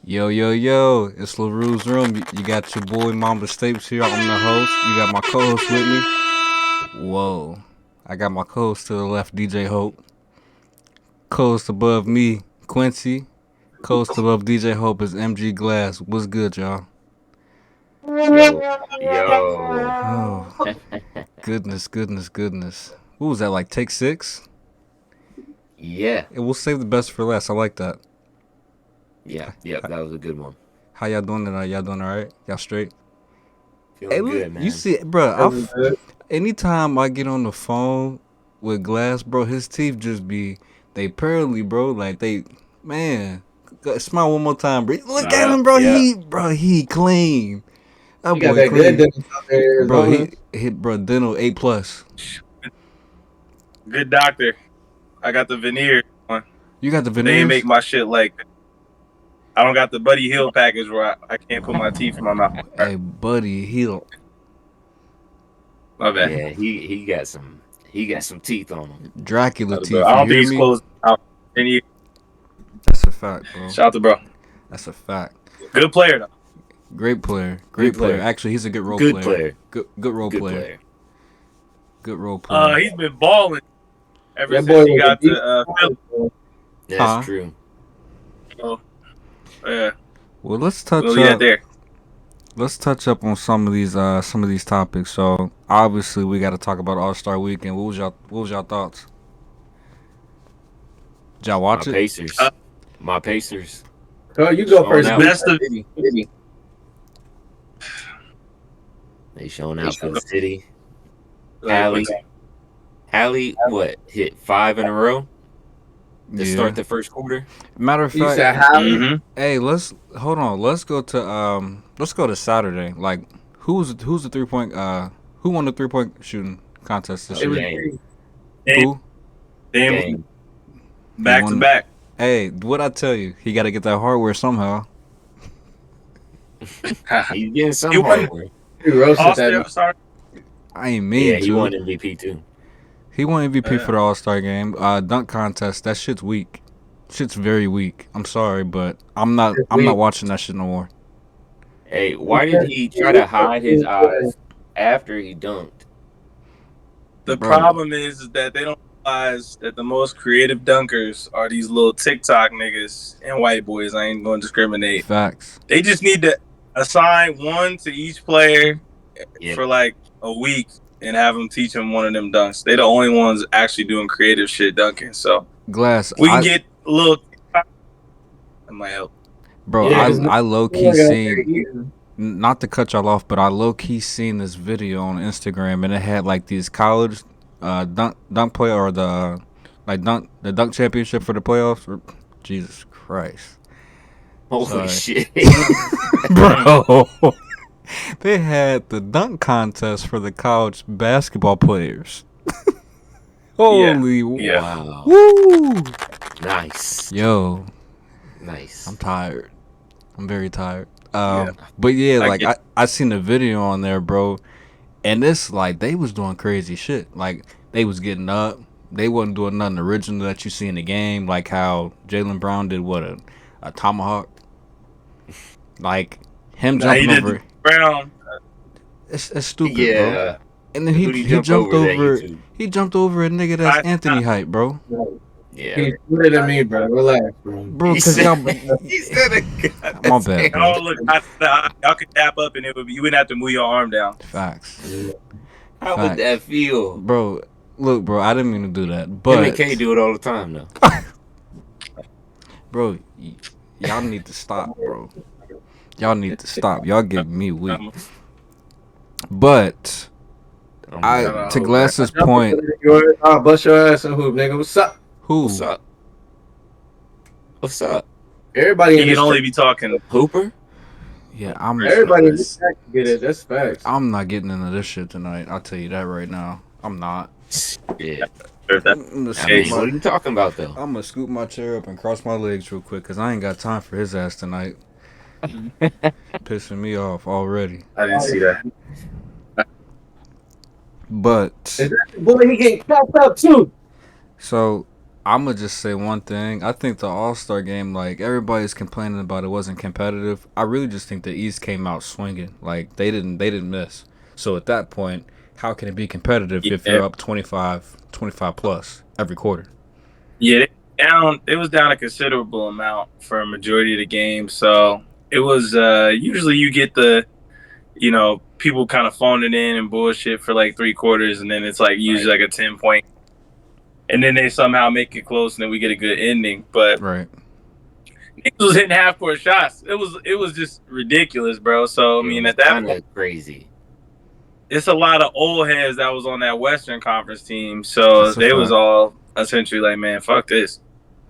Yo, yo, yo, it's LaRue's Room. You got your boy Mamba Stapes here. I'm the host. You got my co host with me. Whoa. I got my co host to the left, DJ Hope. Co host above me, Quincy. Co host above DJ Hope is MG Glass. What's good, y'all? Yo, yo. Oh, goodness. What was that, like take six? Yeah, We'll save the best for last. I like that. yep, that was a good one. How y'all doing tonight? Y'all doing alright? Y'all straight? Hey, Feeling look, good, you man. see, bro. Anytime I get on the phone with Glass, bro, his teeth just be they pearly, bro. Like man. Smile one more time, bro. Look at him, bro. Yeah. He clean. That You got boy that good clean, business out there in bro. Arizona. He bro dental A+. Good doctor. I got the veneers on. You got the They ain't veneers. make my shit like I don't got the Buddy Hill package where I can't put my teeth in my mouth. Hey, buddy, My bad. Yeah, he got some teeth on him. Dracula I teeth. You don't think hear he's me? closed out. Any That's a fact, bro. shout out to bro. That's a fact. Good player though. Great player. Great player. Actually, he's a good role Good player. player. Good role Good player. player. Good role player. He's been balling ever That since boy he was a got beast. to Philly. That's Huh? true. So, yeah, Well, let's touch we'll get up. there. Let's touch up on some of these topics. So obviously we got to talk about All-Star Weekend. What was y'all thoughts? Did y'all My watch it? Pacers. Uh, My Pacers. Oh, you go Showing first. out. Best of They showing out for the city. Hallie, what? Hit 5 in a row to start the first quarter. Matter of You said fact, how? Mm-hmm. hey, hold on. Let's go to Saturday. Like, who's the 3-point who won the 3-point shooting contest this It was year? Game. Who? Game. Back won to the- back. Hey, what I tell you? He got to get that hardware somehow. He's getting some He won hardware. You roasted All-Star. that. Sorry. I ain't mean Yeah, he to. won MVP too. He won MVP Yeah. for the All-Star game. Dunk contest. That shit's weak. Shit's very weak. I'm sorry, but I'm not watching that shit no more. Hey, why did he try to hide his eyes after he dunked? The Bro. problem is that they don't realize that the most creative dunkers are these little TikTok niggas and white boys. I ain't going to discriminate. Facts. They just need to assign one to each player Yep. for like a week and have them teach them one of them dunks. They the only ones actually doing creative shit dunking. So Glass. we can get a little. That might help. Bro, Yeah, I low key Yeah. seen, not to cut y'all off, but I low key seen this video on Instagram, and it had like these college dunk play, or the dunk championship for the playoffs. Jesus Christ, Holy Sorry. shit. bro! They had the dunk contest for the college basketball players. Holy Yeah. Wow. woo! Nice. Yo, Nice. I'm tired. I'm very tired. Yeah. But yeah, I like get- I seen the video on there, bro, and it's like they was doing crazy shit. Like they was getting up, they wasn't doing nothing original that you see in the game, like how Jaylen Brown did a tomahawk, like him Nah, he jumping did over. the Brown. It's stupid, bro. Yeah. And then Who'd he jump jumped over that over. YouTube? He jumped over a nigga that's I- Anthony height, bro. Yeah. He's better than me, bro. Relax, bro. Bro, He cause said- y'all. He said My bad, bro. Oh look, y'all could tap up and you wouldn't have to move your arm down. Facts, How Facts. would that feel? bro. Look, bro, I didn't mean to do that, Him but and K do it all the time, though. bro, y'all need to stop, bro. Y'all need to stop. Y'all get me weak. But to Glass's point, I'll bust your ass and hoop, nigga. What's up? who? What's up? What's up? Everybody He in can this only be talking. Hooper? Yeah, I'm. everybody in this track can get it. That's facts. I'm not getting into this shit tonight. I'll tell you that right now. I'm not. Yeah. If that- I'm gonna I scoot mean, my, what are you talking about, though? I'm gonna scoot my chair up and cross my legs real quick, cause I ain't got time for his ass tonight. Pissing me off already. I didn't see that. But Boy, he getting cracked up too. so I'm gonna just say one thing. I think the All Star game, like everybody's complaining about, it wasn't competitive. I really just think the East came out swinging. Like they didn't miss. So at that point, how can it be competitive if Yeah, you're up 25 plus every quarter? yeah. It was down a considerable amount for a majority of the game. So it was usually you get the people kind of phoning in and bullshit for like 3 quarters, and then it's like Right. usually like a 10 point, and then they somehow make it close, and then we get a good ending. But Right. Niggas was hitting half court shots. It was just ridiculous, bro. So I It mean, was at that kind point, of crazy. it's a lot of old heads that was on that Western Conference team. So That's a they was fact. all essentially like, man, fuck this.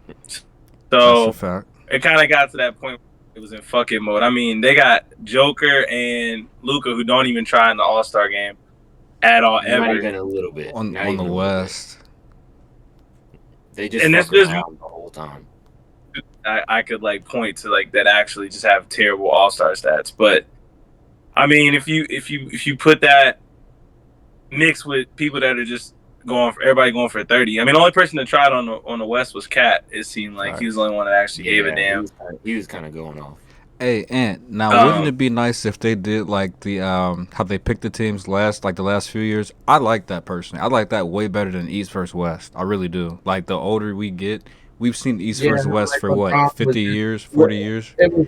That's a So fact. it kind of got to that point where it was in fucking mode. I mean, they got Joker and Luca who don't even try in the All Star game at all Not ever. even a little bit. Not On the even a little bit. West, They just And this fuck just around the whole time. I could like point to like that actually just have terrible All Star stats. But I mean, if you put that mixed with people that are just going for everybody going for 30. I mean, the only person that tried on the West was Cat. It seemed like he was the facts. only one that actually gave a Yeah, damn. he was kind of going off. Hey, Ant. Now, wouldn't Um, it be nice if they did like the how they picked the teams like the last few years? I like that personally. I like that way better than East versus West. I really do. Like the older we get, we've seen East Yeah, versus West like for what, LeBron was 50 just, years, 40 years? it was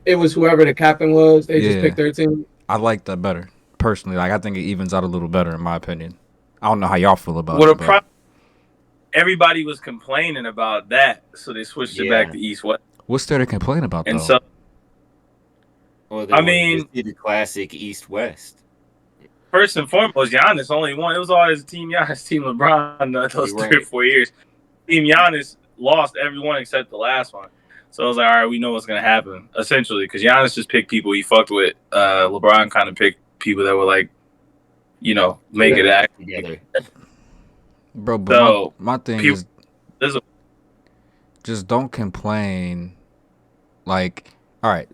it was whoever the captain was. They just Yeah, picked their team. I like that better personally. Like I think it evens out a little better in my opinion. I don't know how y'all feel about what it, a but everybody was complaining about that, so they switched it back Yeah. to East West. what's there to complain about And though? so, Well, they I wanted to mean, see the classic East West. first and foremost, Giannis only won. It was always Team Giannis, Team LeBron those You're 3 or 4 years. Team Giannis lost everyone except the last one. So I was like, all right, we know what's gonna happen essentially because Giannis just picked people he fucked with. LeBron kind of picked people that were like, make it act. Together. Bro, but So my thing people, is there's a just don't complain. Like, all right,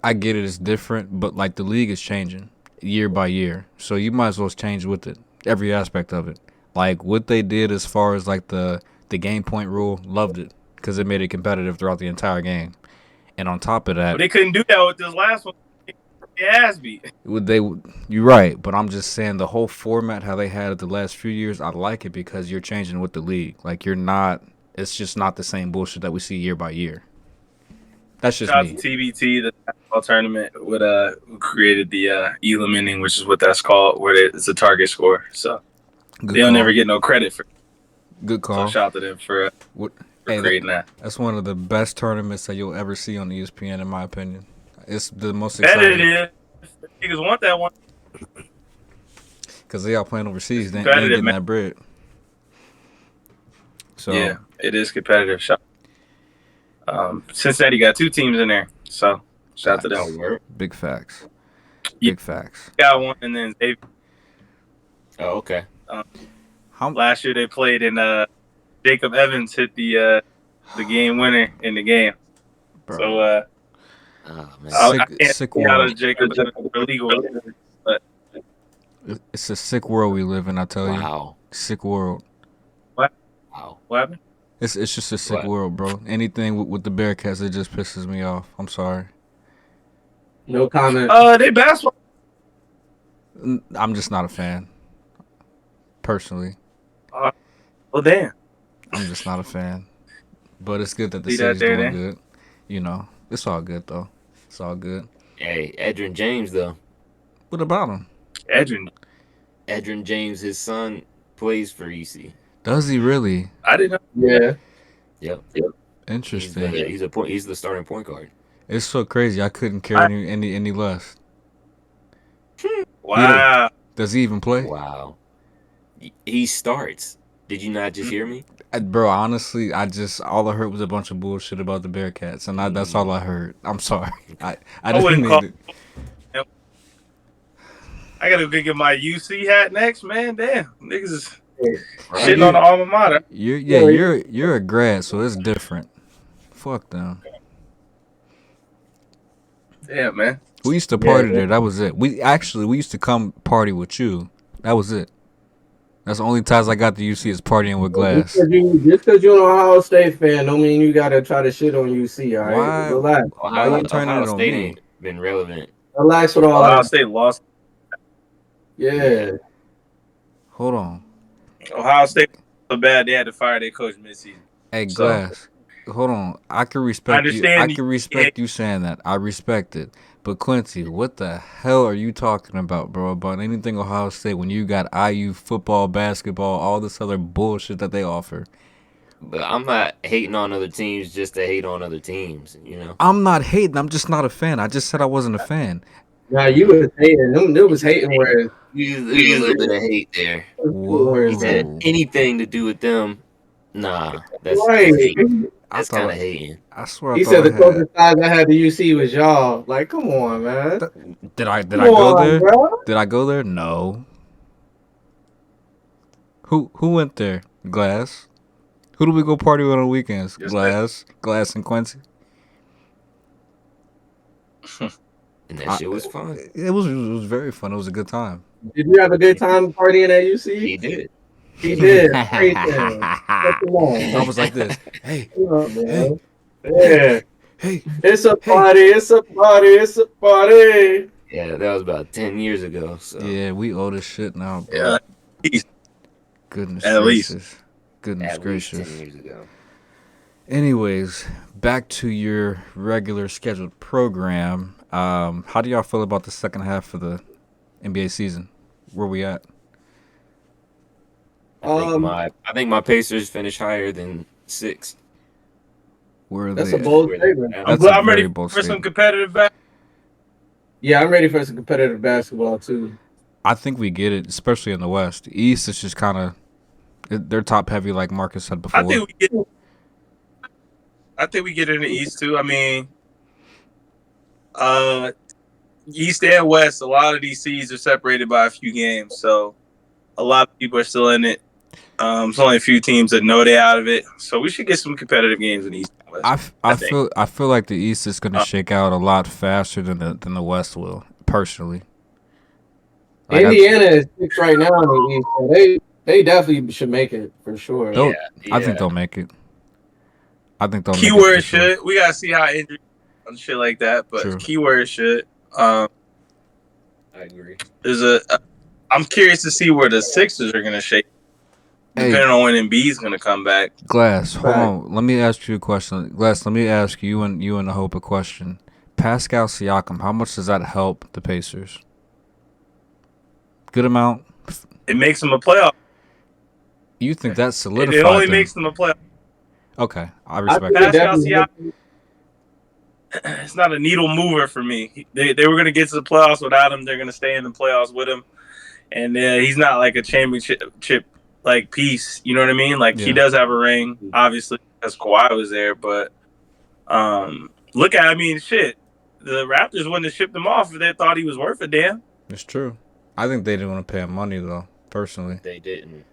I get it, it's different, but like the league is changing year by year, so you might as well change with it, every aspect of it. Like what they did as far as like the game point rule, loved it because it made it competitive throughout the entire game. And on top of but that, they couldn't do that with this last one. Their ass beat. you're right, but I'm just saying the whole format how they had it the last few years, I like it because you're changing with the league. Like you're not, it's just not the same bullshit that we see year by year. That's just Shout out me. to TBT, the basketball tournament with who created the Elam inning, which is what that's called, where it's a target score. So Good they'll never call. get no credit for. Good So call. shout out to them for What? for Hey, creating that. that's one of the best tournaments that you'll ever see on ESPN, in my opinion. It's the most Bet it exciting is. Niggas want that one. because they all playing overseas. It's They ain't competitive, getting man. that bread. So Yeah, it is competitive. Cincinnati got 2 teams in there, so shout out to facts. them. word. Big facts. Yeah. Big facts. Got one, and then they Oh, okay. How? last year they played, and Jacob Evans hit the game winner in the game. Bro. So Oh man. I can't Sick see out world. of Jacob Evans for legal. It's a sick world we live in. I tell you, Wow. sick world. Wow. What happened? It's just a sick What? world, bro. Anything with the Bearcats, it just pisses me off. I'm sorry. No comment. They basketball. I'm just not a fan. Personally, Well, damn. I'm just not a fan. But it's good that the See that city's there, doing then? good. You know, it's all good though. It's all good. Hey, Edrin James though. What about him? Edrin. Edrin James, his son, plays for EC. Does he really? I didn't know. Yeah. Yep. Interesting. He's the starting point guard. It's so crazy. I couldn't care any less. Wow. Does he even play? Wow. He starts. Did you not just hear me? Bro, honestly, all I heard was a bunch of bullshit about the Bearcats, and that's all I heard. I'm sorry. I didn't wouldn't mean call- to. I gotta go get my UC hat next, man. Damn, niggas is Right. shitting on the alma mater. You're a grad, so it's different. Fuck them. Damn, man. We used to party there. That was it. We used to come party with you. That was it. That's the only ties I got to UC is partying with Just Glass. because you're an Ohio State fan, don't mean you gotta try to shit on UC. All right, Why? relax, Why you Ohio, turning Ohio it on State me? ain't been relevant. relax with all Ohio that. State lost. Yeah, Hold on. Ohio State was so bad they had to fire their coach midseason. Hey, So Glass. Hold on. I can I respect you. I understand. can respect you saying that. I respect it. But Quincy, what the hell are you talking about, bro? About anything Ohio State when you got IU football, basketball, all this other bullshit that they offer? But I'm not hating on other teams just to hate on other teams. You know. I'm not hating. I'm just not a fan. I just said I wasn't a fan. now you was hating. Them was hating words. There's a little bit of hate there. Words, Said man. Whoa. anything to do with them, nah, that's Right. hate. I That's kind thought. of hating. I swear I He thought said I the had. closest ties I had to UC was y'all. Like, come on, man. Did I Come go on, there? bro. Did I go there? No. Who went there? Glass. Who do we go party with on the weekends? Just like Glass and Quincy. And that shit was fun. It was very fun. It was a good time. Did you have a good time partying at UC? He did. He did. Everything. Come I on. was like this. Hey, Come on, hey, man. Yeah. hey. It's a Hey. party. It's a party. It's a party. Yeah, that was about 10 years ago. So Yeah, we owe this shit now, bro. yeah, East, Goodness at least. gracious. Goodness at least 10 gracious. years ago. Anyways, back to your regular scheduled program. How do y'all feel about the second half of the NBA season? Where we at? I think my Pacers finished higher than 6. Where are That's they? a bold Where they're statement. at. That's I'm, a I'm ready very bold for some statement. competitive back. Yeah, I'm ready for some competitive basketball too. I think we get it, especially in the West. The East is just kind of they're top heavy, like Marcus said before. I think we get in the East too. I mean, East and West. A lot of these seeds are separated by a few games, so a lot of people are still in it. There's only a few teams that know they're out of it, so we should get some competitive games in the East and West. I think. feel like the East is going to shake out a lot faster than the West will. Personally, like Indiana is 6 right now in the East. So they definitely should make it for sure. I think they'll make it. I think they'll make it. Keyword for sure. should. We gotta see how injury and shit like that, but True. keyword should. I agree. I'm curious to see where the Sixers are gonna shake, depending on when Embiid's gonna come back. Glass, hold Right. on. Let me ask you a question. Glass, let me ask you and the Hope a question. Pascal Siakam, how much does that help the Pacers? Good amount. It makes them a playoff. You think that solidified It only them? makes them a playoff. Okay, I I respect think that. it Pascal definitely It's not a needle mover for me. They were gonna get to the playoffs without him. They're gonna stay in the playoffs with him, and he's not like a championship like piece. You know what I mean? Like he Yeah. does have a ring, obviously, because Kawhi was there. But look at, I mean, shit. The Raptors wouldn't have shipped him off if they thought he was worth a damn. It's true. I think they didn't want to pay him money though, personally. They didn't.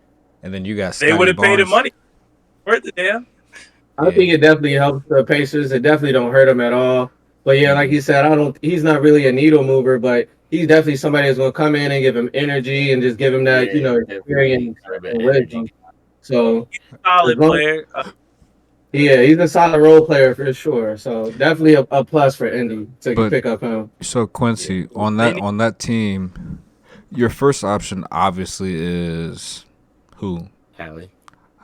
And then you got They Scotty would have paid him Barnes. money. Worth a damn. I think it definitely helps the Pacers. It definitely don't hurt him at all. But yeah, like you said, he's not really a needle mover, but he's definitely somebody that's gonna come in and give him energy and just give him that, experience and wisdom. So Solid player. yeah, he's a solid role player for sure. So definitely a plus for Indy to pick up him. So Quincy, on that team, your first option obviously is who? Hallie.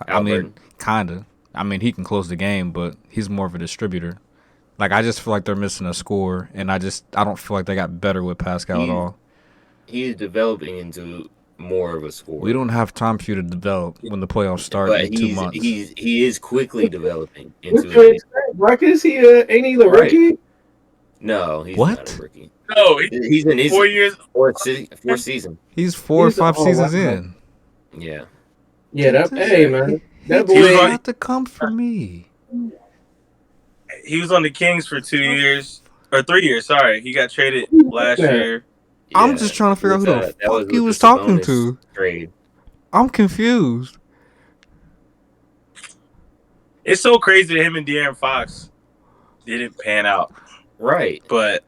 I mean, kinda. I mean, he can close the game, but he's more of a distributor. Like, I just feel like they're missing a score, and I don't feel like they got better with Pascal at all. He's developing into more of a scorer. We don't have time for you to develop when the playoffs start in 2 months. He is quickly developing into. What you expect, Marcus? Ain't he the rookie? No, he's What? not a rookie. No, He's in his 4 years. fourth season. He's 4 or 5 seasons in. Yeah. Yeah, hey man, that He boy. got to come for me. He was on the Kings for 2 years or 3 years. Sorry, he got traded last year. I'm just trying to figure out who the fuck he was talking to. Trade. I'm confused. It's so crazy that him and De'Aaron Fox didn't pan out. Right. But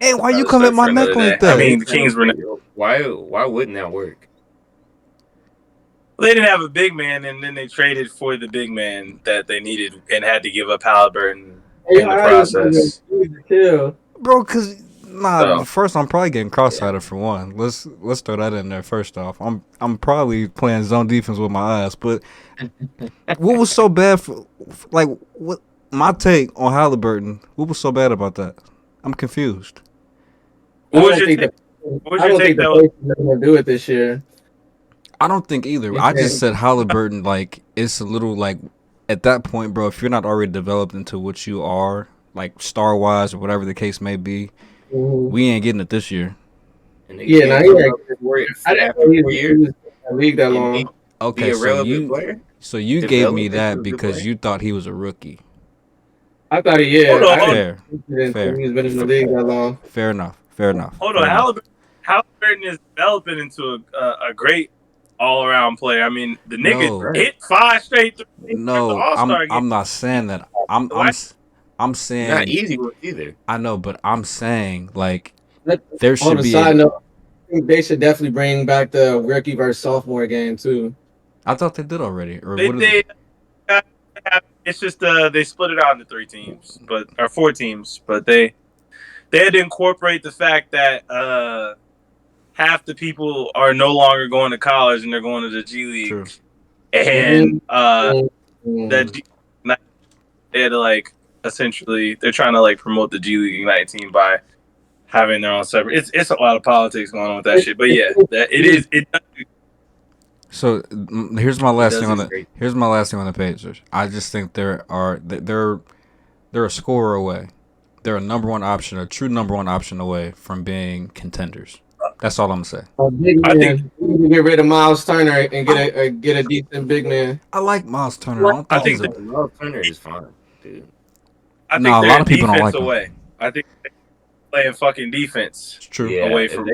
hey, why you come at my neck like that? I mean, the Kings were. Why wouldn't that work? They didn't have a big man, and then they traded for the big man that they needed and had to give up Halliburton in the process. Chill. Bro, cause So first I'm probably getting cross-eyed for one. Let's throw that in there first off. I'm probably playing zone defense with my eyes, but what was so bad for like what my take on Halliburton? What was so bad about that? I'm confused. what was your take? What was I your don't take think the that was? Pacers are going to do it this year. I don't think either. I just said Halliburton like it's a little like at that point, bro. If you're not already developed into what you are, like star wise or whatever the case may be, we ain't getting it this year. And they Yeah, can't now come up for it I after didn't know 4 he years was in the league that and long. be Okay, a relevant player. so you gave me Develop into a that good because player. you thought he was a rookie. I thought I Hold on. didn't think Fair. he's been in the league that long. Fair enough. Fair enough. Hold fair on. enough. Halliburton is developing into a great all around player. I mean, the nigga No. hit 5 straight threes at the No, All-Star game. I'm not saying that. I'm Not saying easy ones either. I know, but I'm saying like But there on should a be. side note, I think they should definitely bring back the rookie versus sophomore game too. I thought they did already. Or They what is did. It's just they split it out into 3 teams, or 4 teams, but they had to incorporate the fact that half the people are no longer going to college and they're going to the G League, True. and Mm-hmm. that they had to like essentially they're trying to like promote the G League Ignite team by having their own separate. It's a lot of politics going on with that shit, but yeah, it is. So here's my last thing on exist. the here's my last thing on the Pacers. I just think they're a scorer away. They're a number one option, a true number one option away from being contenders. That's all I'm saying. I think we need to get rid of Miles Turner and get a decent big man. I like Miles Turner. I think Miles Turner is fine, dude. I think a they're lot of people don't defense like him. away. I think they're playing fucking defense It's true. Yeah, away from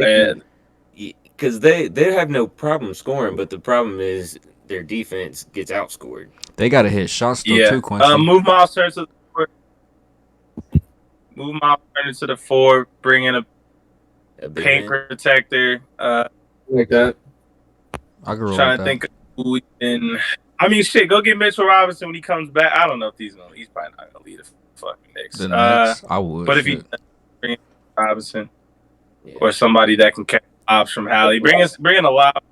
because they have no problem scoring, but the problem is their defense gets outscored. They got to hit shots though too, Quincy. Move Miles Turner to the 4. Move Miles Turner to the 4. Bring in a paint protector. Like that. I can roll trying with to think of who we can. I mean, shit. Go get Mitchell Robinson when he comes back. I don't know if he's probably not gonna lead the fucking Knicks. The Knicks, I would. But if he bring in Robinson or somebody that can catch ops from Hallie, bring in a lob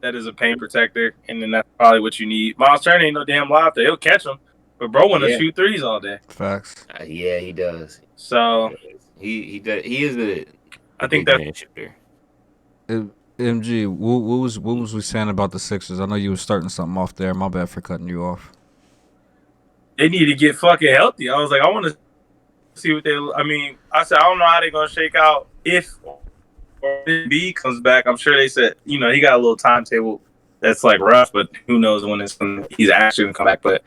that is a paint protector, and then that's probably what you need. Miles Turner ain't no damn lob there. He'll catch them, but bro want to shoot threes all day. Facts. Yeah, he does. So he does. He is a. I think that shooter. MG, what was we saying about the Sixers? I know you were starting something off there. My bad for cutting you off. They need to get fucking healthy. I was like, I want to see what they. I mean, I said I don't know how they're gonna shake out if B comes back. I'm sure they said he got a little timetable that's like rough, but who knows when he's actually gonna come back. But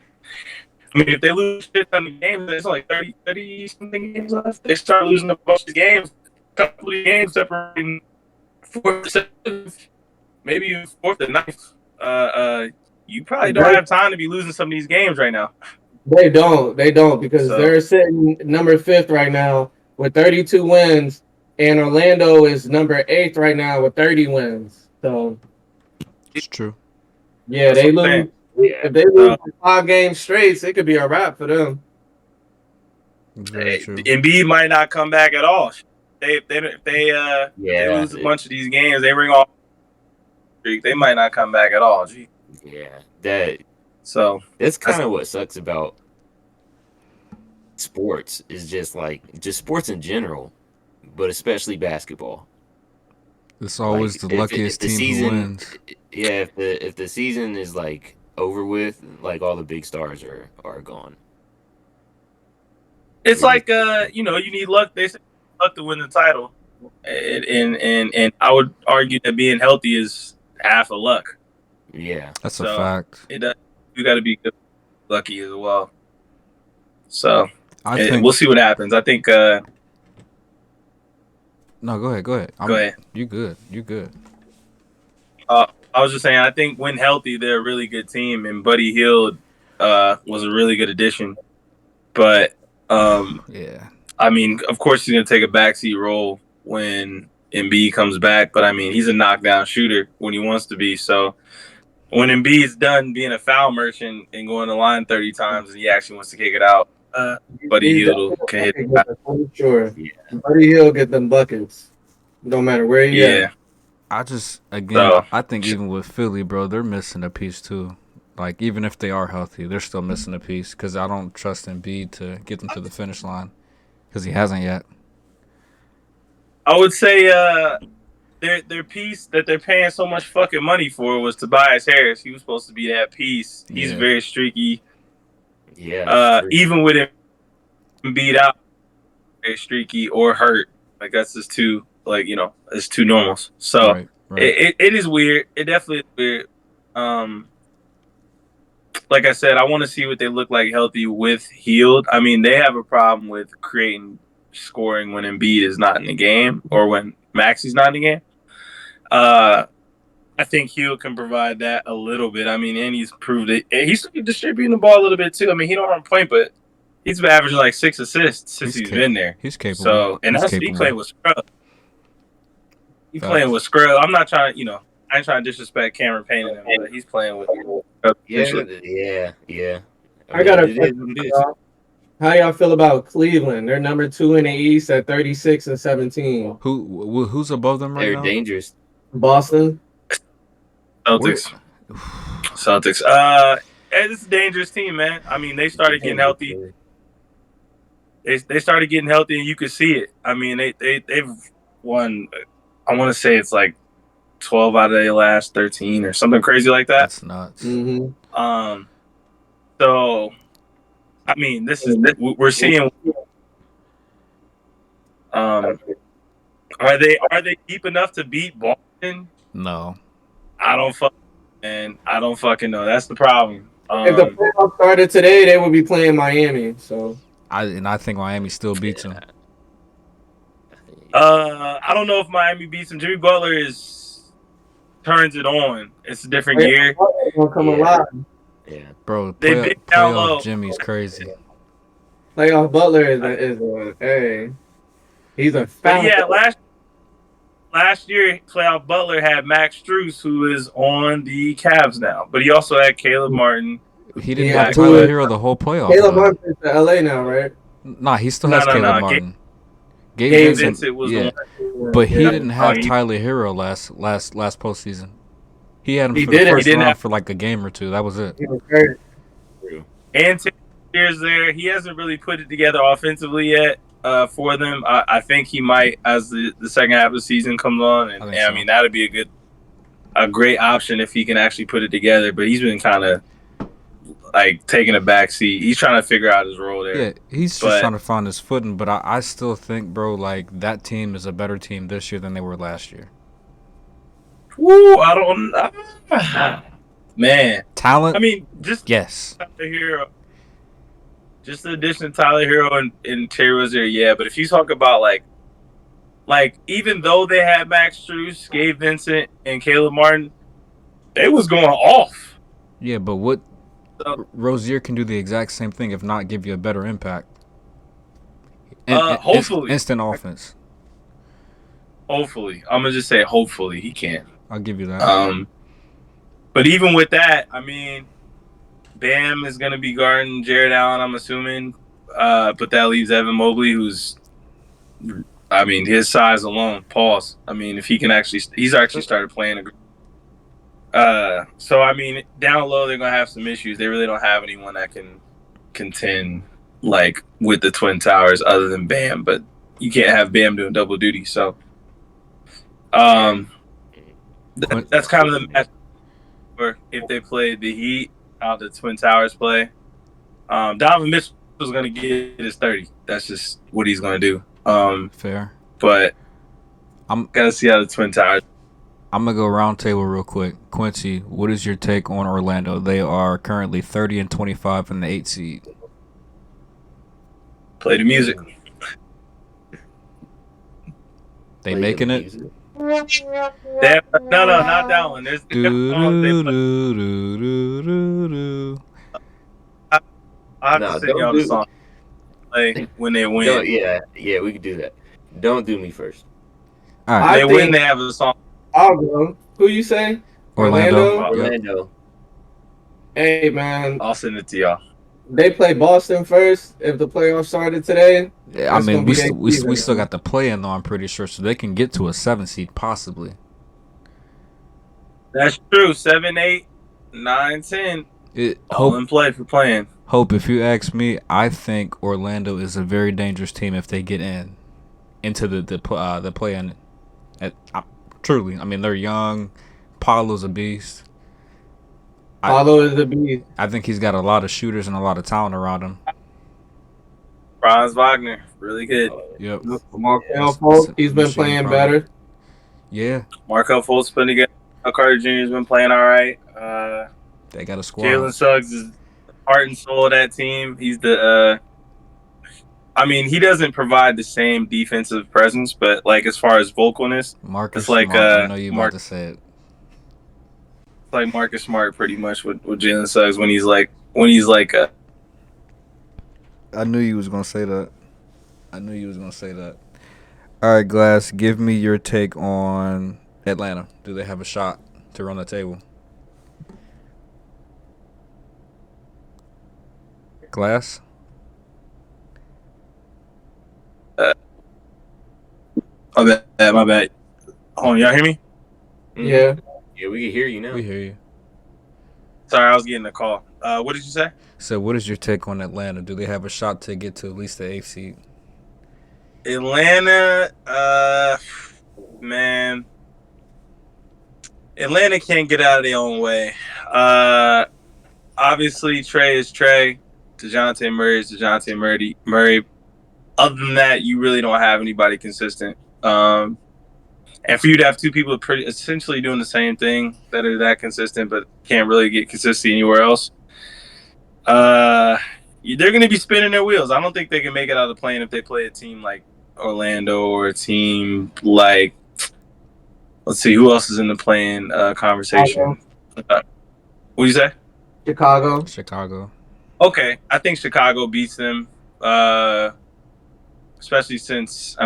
I mean, if they lose shit on the games, there's like 30 something games left. They start losing a bunch of games. A couple of games separating 4th to 7th, maybe even 4th to 9th. You probably don't have time to be losing some of these games right now. They don't because they're sitting number 5th right now with 32 wins, and Orlando is number 8th right now with 30 wins. So it's true. Yeah, they lose. If they lose 5 games straight, it could be a wrap for them. Very true. Embiid might not come back at all. They lose a bunch of these games. They ring off. They might not come back at all. Gee. Yeah, that's kind of what sucks about sports is just sports in general, but especially basketball. It's always the luckiest team who wins. Yeah, if the season is like over with, like all the big stars are gone. It's like you need luck. They say luck to win the title, and I would argue that being healthy is half of luck. Yeah, that's a fact. You got to be good, lucky as well. So I think we'll see what happens. I think. No, go ahead. Go ahead. You good? I was just saying. I think when healthy, they're a really good team, and Buddy Hield was a really good addition. But yeah, I mean, of course, he's gonna take a backseat role when Embiid comes back. But I mean, he's a knockdown shooter when he wants to be. So when Embiid's done being a foul merchant and going to line 30 times and he actually wants to kick it out, Buddy Hield can hit it. I'm sure. Yeah. Buddy Hield get them buckets, no matter where he Yeah. at. I think even with Philly, bro, they're missing a piece too. Like, even if they are healthy, they're still missing a piece because I don't trust Embiid to get them to the finish line because he hasn't yet. I would say their piece that they're paying so much fucking money for was Tobias Harris. He was supposed to be that piece. He's Yeah. very streaky. Yeah. Even with him beat out, very streaky or hurt. Like that's just two, like it's two normals. So Right. it is weird. It definitely is weird. Like I said, I want to see what they look like healthy with Hield. I mean, they have a problem with creating scoring when Embiid is not in the game or when Maxi's not in the game. I think Hield can provide that a little bit. I mean, and he's proved it. He's distributing the ball a little bit too. I mean, he don't run point, but he's been averaging like 6 assists since he's been there. He's capable. So, and he's he playing with scrub. He's playing with scrub. I'm not trying to, I ain't trying to disrespect Cameron Payne and him, but he's playing with scrub. Yeah. I got a question for y'all. How y'all feel about Cleveland? They're number 2 in the East at 36 and 17. Who's above them right now? They're dangerous. Boston. Celtics. It's a dangerous team, man. I mean, they started getting healthy. They started getting healthy, and you could see it. I mean, they've won. I want to say it's like 12 out of their last 13 or something crazy like that. That's nuts. Mm-hmm. So, I mean, we're seeing. Are they deep enough to beat Boston? No. I don't fucking know. That's the problem. If the playoffs started today, they would be playing Miami. So I think Miami still beats them. I don't know if Miami beats them. Jimmy Butler turns it on. It's a different year. Gonna come alive. Yeah, bro. They big down low. Jimmy's crazy. Playoff Butler is he's a fan. Yeah, last year playoff Butler had Max Strus, who is on the Cavs now, but he also had Caleb Martin. He didn't have Tyler Hero the whole playoff. Caleb Martin's in LA now, right? Nah, he still has Caleb Martin. Gabe Vincent was the one. But he didn't have Tyler Hero last postseason. He had him for the first round for like a game or two. That was it. He was hurt. And 10 years there, he hasn't really put it together offensively yet for them. I think he might as the second half of the season comes on, and I mean that'd be a great option if he can actually put it together. But he's been kind of like taking a back seat. He's trying to figure out his role there. Yeah, he's just trying to find his footing. But I still think, bro, like that team is a better team this year than they were last year. Woo, I don't man. Talent? I mean, just yes. Tyler Hero. Just the addition of Tyler Hero and Terry Rozier, yeah. But if you talk about like even though they had Max Strus, Gabe Vincent, and Caleb Martin, they was going off. Yeah, but what Rozier can do the exact same thing, if not give you a better impact. Hopefully. Instant offense. Hopefully. I'm going to just say hopefully he can. I'll give you that. But even with that, I mean, Bam is going to be guarding Jared Allen, I'm assuming. But that leaves Evan Mobley, who's, I mean, his size alone, pause. I mean, if he can he's actually started playing. So, I mean, down low, they're going to have some issues. They really don't have anyone that can contend, like, with the Twin Towers other than Bam. But you can't have Bam doing double duty. So, that's kind of the match. Or if they play the Heat, how the Twin Towers play. Donovan Mitchell is going to get his 30. That's just what he's going to do. Fair. But I'm going to see how the Twin Towers. I'm going to go round table real quick. Quincy, what is your take on Orlando? They are currently 30 and 25 in the 8th seed. Play the music. They making it? No, not that one. There's I have to sing y'all the song play when they win. Yeah, we could do that. Don't do me first. All right. They win, they have a song. I'll go. Who you say? Orlando. Hey man, I'll send it to y'all. they play Boston first. If the playoffs started today, Yeah, I that's mean, gonna we be their st- we season, still man. got the play in though. I'm pretty sure, so they can get to a 7 seed possibly. That's true. 7, 8, 9, 10, all Hope in play for playing. Hope. If you ask me, I think Orlando is a very dangerous team if they get into the play in. Truly, I mean they're young. Paulo's a beast. Paulo is the beast. I think he's got a lot of shooters and a lot of talent around him. Franz Wagner, really good. Yep. Markel It's Fultz, a he's been machine playing product. better. Yeah, Markel Fultz been together. Carter Jr. has been playing all right. they got a squad. Jalen Suggs is the heart and soul of that team. He's the. I mean, he doesn't provide the same defensive presence, but like as far as vocalness, Marcus it's like Smart. I know you about to say it. It's like Marcus Smart pretty much with Jalen Suggs when he's like I knew you was gonna say that. All right, Glass. Give me your take on Atlanta. Do they have a shot to run the table? Glass. my bad. Hold on, y'all hear me? Yeah. Yeah, we can hear you now. We hear you. Sorry, I was getting a call. What did you say? So, what is your take on Atlanta? Do they have a shot to get to at least the 8th seed? Atlanta, man, Atlanta can't get out of their own way. Obviously, Trey is Trey. DeJounte Murray is DeJounte Murray. Other than that, you really don't have anybody consistent. And for you to have two people pretty essentially doing the same thing that are that consistent, but can't really get consistency anywhere else, they're going to be spinning their wheels. I don't think they can make it out of the plane if they play a team like Orlando or a team like, let's see, who else is in the playing conversation? What do you say? Chicago. Okay, I think Chicago beats them, especially since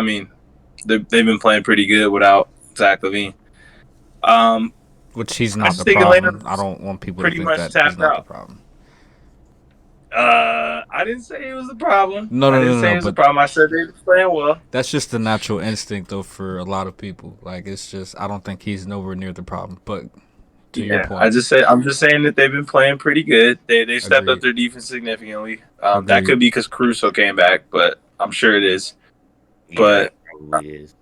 they've been playing pretty good without Zach LaVine. Which he's I not just the think problem. Atlanta I don't want people to pretty think much that he's tapped not the out. problem. I didn't say it was a problem. No, I didn't say it was a problem. I said they were playing well. That's just the natural instinct, though, for a lot of people. Like, it's just, I don't think he's nowhere near the problem. But to your point, I'm just saying that they've been playing pretty good. They stepped up Agreed. their defense significantly. Agreed. That could be because Caruso came back, but I'm sure it is. Yeah, But it probably is.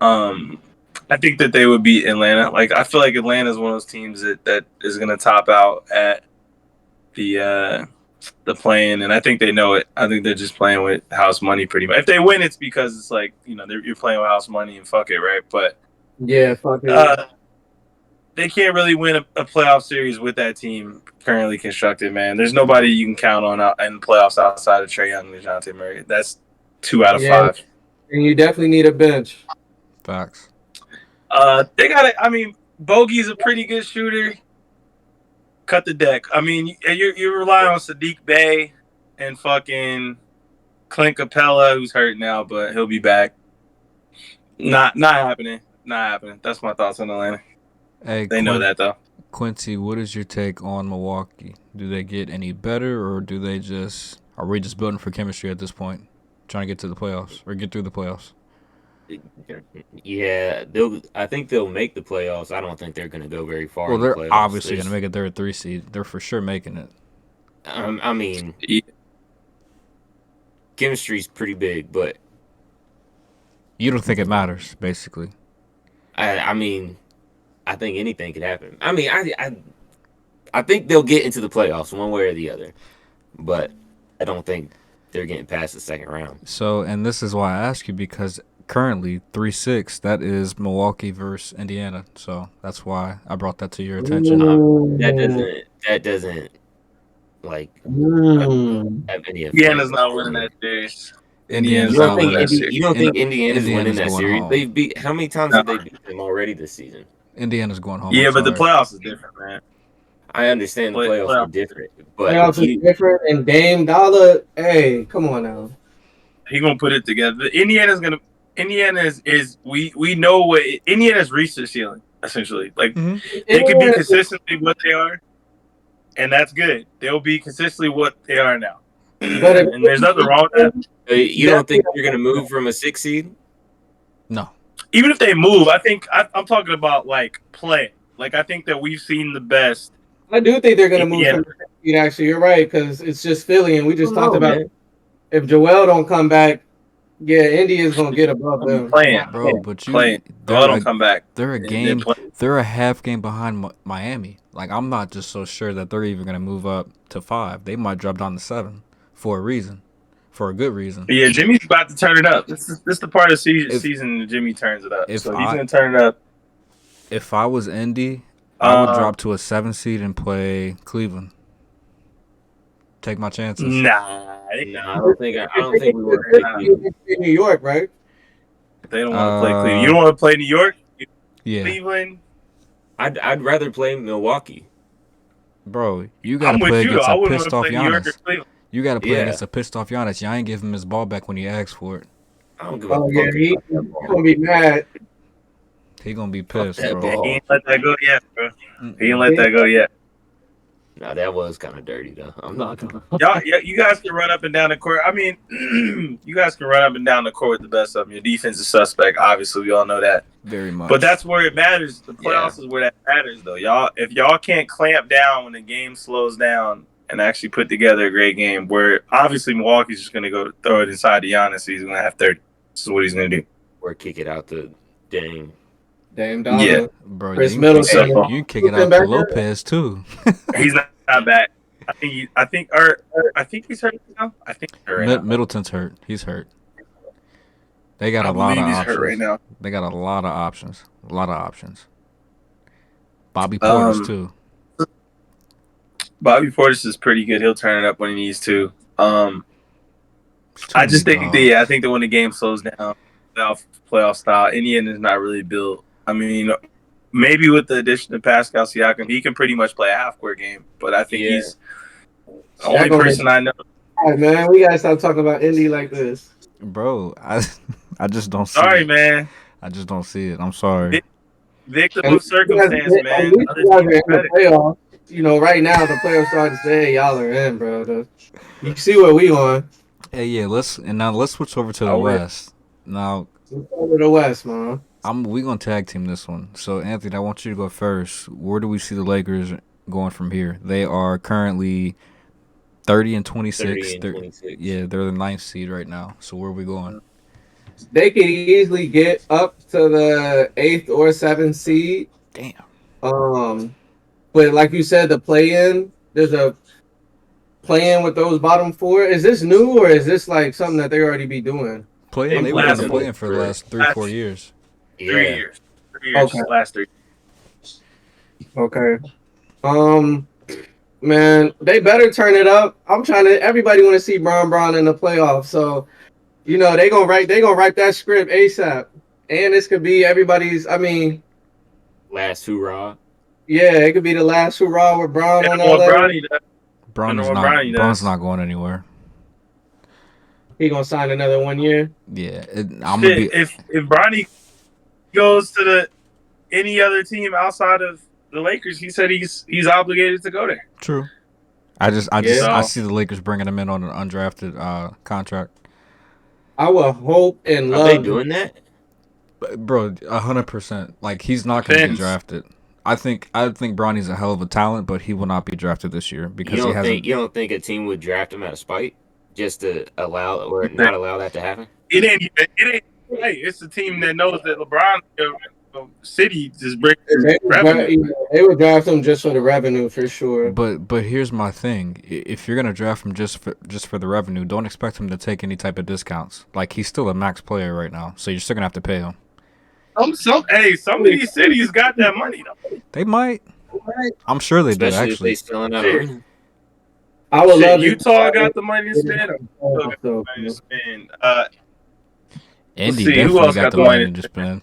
I think that they would beat Atlanta. Like I feel like Atlanta is one of those teams that is going to top out at the play-in, and I think they know it. I think they're just playing with house money pretty much. If they win, it's because it's like you're playing with house money and fuck it, right? But yeah, fuck it. They can't really win a playoff series with that team currently constructed. Man, there's nobody you can count on in the playoffs outside of Trae Young and DeJounte Murray. That's 2 out of 5. And you definitely need a bench. Facts. They got it. I mean, Bogey's a pretty good shooter. Cut the deck. I mean, you're relying on Sadiq Bey and fucking Clint Capella, who's hurt now, but he'll be back. Not happening. Not happening. That's my thoughts on Atlanta. Hey, they know that though. Quincy, what is your take on Milwaukee? Do they get any better, or are we just building for chemistry at this point, trying to get to the playoffs or get through the playoffs? Yeah, I think they'll make the playoffs. I don't think they're going to go very far. Well, in the they're playoffs. obviously going to make it. They're a 3 seed. They're for sure making it. I mean, chemistry's pretty big, but you don't think it matters, basically. I mean, I think anything could happen. I mean, I think they'll get into the playoffs one way or the other, but I don't think they're getting past the second round. So, and this is why I ask you, because currently 3-6, that is Milwaukee versus Indiana. So that's why I brought that to your attention. That doesn't like have any effect. Indiana's not winning that series. Indiana's you don't think Indiana's winning that series? Home. They've beat how many times have they beat them already this season? Indiana's going home. Yeah, but the playoffs is different, man. I understand the playoffs are different, but playoffs are different. And Dame Dollar, hey, come on now. He gonna put it together. Indiana is we know what Indiana's reached their ceiling essentially. Like they could be consistently what they are, and that's good. They'll be consistently what they are now. But if And there's nothing wrong with that. You don't think they're going to move from a 6 seed? No. Even if they move, I think I'm talking about like play. Like I think that we've seen the best. I do think they're going to move Yeah. from the seed, actually. You're right, because it's just Philly, and we just I talked don't know, about man. if Joel don't come back, yeah, Indy is going to get above them. Playing, Bro, but playing. they're Don't come back. They're a And game. then play. They're a half game behind Miami. Like, I'm not just so sure that they're even gonna move up to 5. They might drop down to 7 for a reason, for a good reason. Yeah, Jimmy's about to turn it up. This is the part of the If- season that Jimmy turns it up. if So he's I- gonna turn it up. If I was Indy, I would drop to a 7 seed and play Cleveland. Take my chances. Nah, No, I don't think we were. In New York, right? they don't want to play Cleveland. You don't want to play New York, Yeah, Cleveland. I'd rather play Milwaukee. bro, you I'm gotta with play you. against I a wouldn't want pissed to off play New York or Giannis. Cleveland. You gotta play Yeah. against a pissed off Giannis. Y'all ain't give him his ball back when he asked for it. I don't give a Oh, fuck yeah, about he's that ball. going to be mad. He gonna be pissed, that bro. ball. He ain't let that go yet, bro. He ain't let that go yet. Nah, that was kind of dirty though. I'm not gonna. You guys can run up and down the court. I mean, you guys can run up and down the court with the best of them. Your defense is suspect. Obviously, we all know that. Very much. But that's where it matters. The playoffs is where that matters, though. If y'all can't clamp down when the game slows down and actually put together a great game, where obviously Milwaukee's just going to go throw it inside to Giannis. He's going to have 30. This is what he's going to do. Or kick it out the Dame. Damn, dog. Yeah. bro, Chris you Middleton. can kick it out to Lopez too. He's not back. I think he's hurt now. I think he's hurt right now. Middleton's hurt. He's hurt. They got I a lot of believe he's options. hurt right now. They got a lot of options. A lot of options. Bobby Portis too. Bobby Portis is pretty good. He'll turn it up when he needs to. He's too I just big, think dog. I think that when the game slows down, playoff style, Indiana is not really built. I mean, maybe with the addition of Pascal Siakam, he can pretty much play a half-court game. But I think he's the only person I know. All right, man, we got to stop talking about Indy like this. Bro, I just don't see Sorry, it. man. I just don't see it. I'm sorry. Victim of circumstance, man. You guys are in the playoffs. You know, right now the playoffs starting to say y'all are in, bro. You see where we on? Hey, yeah, let's switch over to the West. Now, Let's go to the West, man. we gonna tag team this one. So, Anthony, I want you to go first. Where do we see the Lakers going from here? They are currently 30 and 26. 30 and 26. Yeah, they're the 9th seed right now. So where are we going? They could easily get up to the 8th or 7th seed. Damn. But like you said, the play-in, there's a play-in with those bottom 4. Is this new or is this like something that they already be doing? They were last playing for the last 3-4 years. 3 Yeah. years. 3 years. Okay. Last 3. Okay. Man, they better turn it up. Everybody want to see Bron in the playoffs. So, you know, they gonna write that script ASAP. And this could be everybody's, Last hoorah. yeah, it could be the last hurrah with Bron on all that. Bron's not going anywhere. He gonna sign another 1 year. Yeah, I'm gonna be. If Bronny goes to any other team outside of the Lakers, he said he's obligated to go there. True. I see the Lakers bringing him in on an undrafted contract. I will hope and Are love. they doing that? Bro, 100%. Like, he's not going to be drafted. I think Bronny's a hell of a talent, but he will not be drafted this year because he hasn't. You don't think a team would draft him out of spite just to allow or not allow that to happen? It ain't. Hey, it's a team that knows that LeBron City just brings revenue. They would draft him just for the revenue for sure. But here's my thing: if you're gonna draft him just for the revenue, don't expect him to take any type of discounts. Like, he's still a max player right now, so you're still gonna have to pay him. Some of these cities got that money though. They might. I'm sure they do. Especially if Actually, they selling out arena. I would love Utah got the money to spend. Indy see, who definitely else got got the the money money? to spend.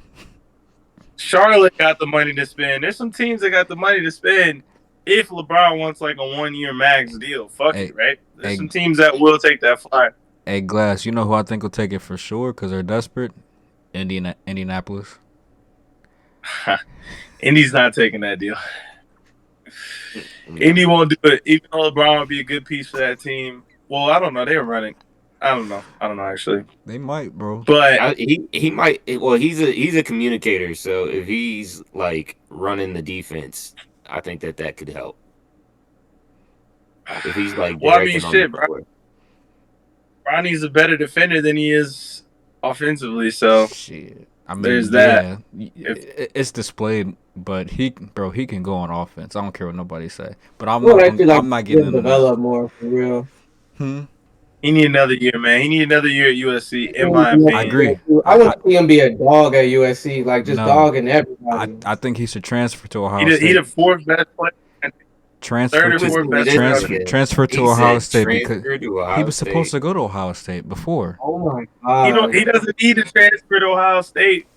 Charlotte got the money to spend. There's some teams that got the money to spend if LeBron wants like a 1-year max deal. Fuck it, right? There's some teams that will take that flyer. Hey, Glass, you know who I think will take it for sure because they're desperate? Indianapolis. Indy's not taking that deal. Indy won't do it, even though LeBron would be a good piece for that team. Well, I don't know. They're running. I don't know actually. They might, bro. But he might. Well, he's a communicator, so if he's like running the defense, I think that could help. If he's like well, I mean, directing on the shit, bro. floor. Ronnie's a better defender than he is offensively. So Shit. I mean, there's yeah, that. it's displayed, but he can go on offense. I don't care what nobody say. But I'm I would not. actually like I'm not to see getting him into that. develop more for real. He need another year, man. He need another year at USC, in my I opinion. agree. I want to see him be a dog at USC, like just No. dogging everybody. I think he should transfer to Ohio He State. the fourth best player. Transfer third or to fourth best transfer to He Ohio said State because transfer to Ohio he was supposed State. to go to Ohio State before. Oh my god! He doesn't need to transfer to Ohio State.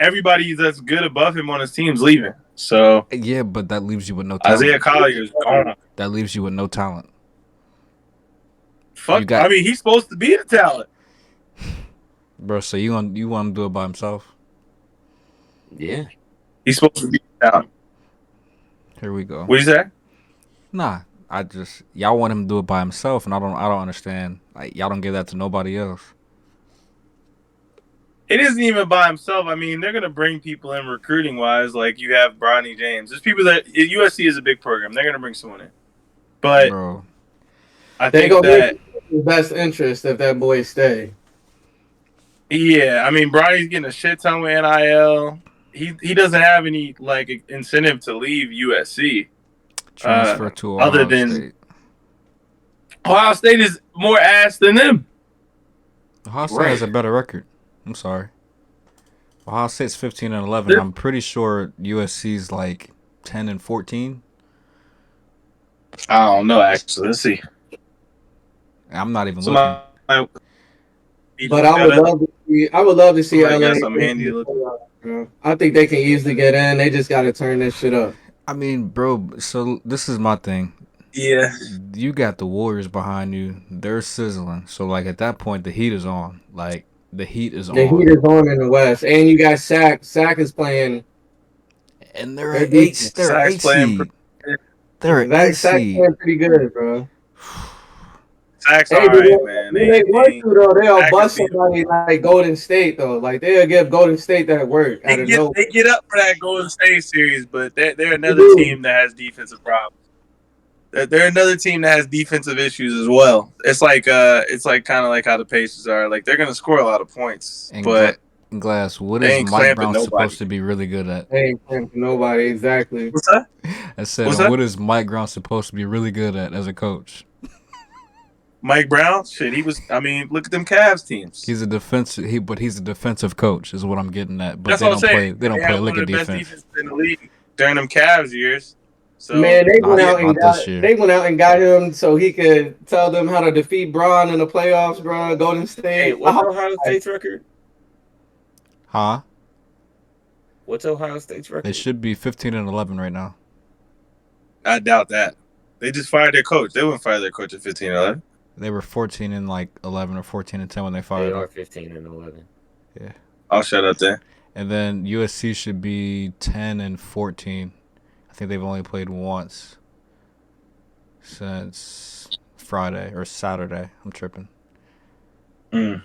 Everybody that's good above him on his team's leaving. So Yeah, but that leaves you with no talent. Isaiah Collier's gone. That leaves you with no talent. Fuck. I mean, he's supposed to be the talent, bro. So you want him to do it by himself? Yeah, he's supposed to be the talent. Here we go. What you say? Nah, y'all want him to do it by himself, and I don't understand. Like y'all don't give that to nobody else. It isn't even by himself. I mean, they're gonna bring people in recruiting wise. Like you have Bronny James. There's people that USC is a big program. They're gonna bring someone in, but bro, I They think gonna that be his best interest if that boy stay. yeah. I mean, Bronny's getting a shit ton with NIL. He doesn't have any like incentive to leave USC. transfer to Ohio Other than State. Ohio State is more ass than them. Ohio State has a better record. I'm sorry. Ohio State's 15-11. They're- I'm pretty sure USC's like 10-14. I don't know. Actually, let's see. I'm not even Somebody- looking. But I would love to see. I would love to see Somebody LA. got something handy to look. I think they can easily get in. They just got to turn this shit up. I mean, bro. So this is my thing. Yeah. You got the Warriors behind you. They're sizzling. So like at that point, the heat is on. Like the heat is The on. heat is on in the West, and you got Sac. Sac is playing. And they're They're an decent. They're an Sac's eight playing seed. They're an That eight Sac seed. playing pretty good, bro. Sacks Hey, all but right, man. when they want to though, they'll Sac bust is somebody like Golden State though. Like they'll give Golden State that work out of nowhere. They get up for that Golden State series, but they're another do. team that has defensive problems. They're another team that has defensive issues as well. It's like kind of like how the Pacers are. Like they're gonna score a lot of points, And but Glass, what they is ain't Mike clamping Brown nobody. supposed to be really good at? They ain't playing for nobody exactly. what's that? I said, What's that? what is Mike Brown supposed to be really good at as a coach? Mike Brown, shit, he was. I mean, look at them Cavs teams. He's a defensive. But he's a defensive coach, is what I'm getting at. But That's they what I'm don't play. saying. They don't play had lick one of of the best defense. defenses in the league during them Cavs years. So Man, they went Not- out and not got this year. they went out and got him so he could tell them how to defeat Braun in the playoffs, bro. Golden State. Hey, what's Ohio State's record? Huh? What's Ohio State's record? They should be 15-11 right now. I doubt that. They just fired their coach. They wouldn't fire their coach at 15-11. They were 14-11 or 14-10 when they They fired are him. 15-11. I'll shut up there. And then USC should be 10-14. I think they've only played once since Friday or Saturday. I'm tripping. I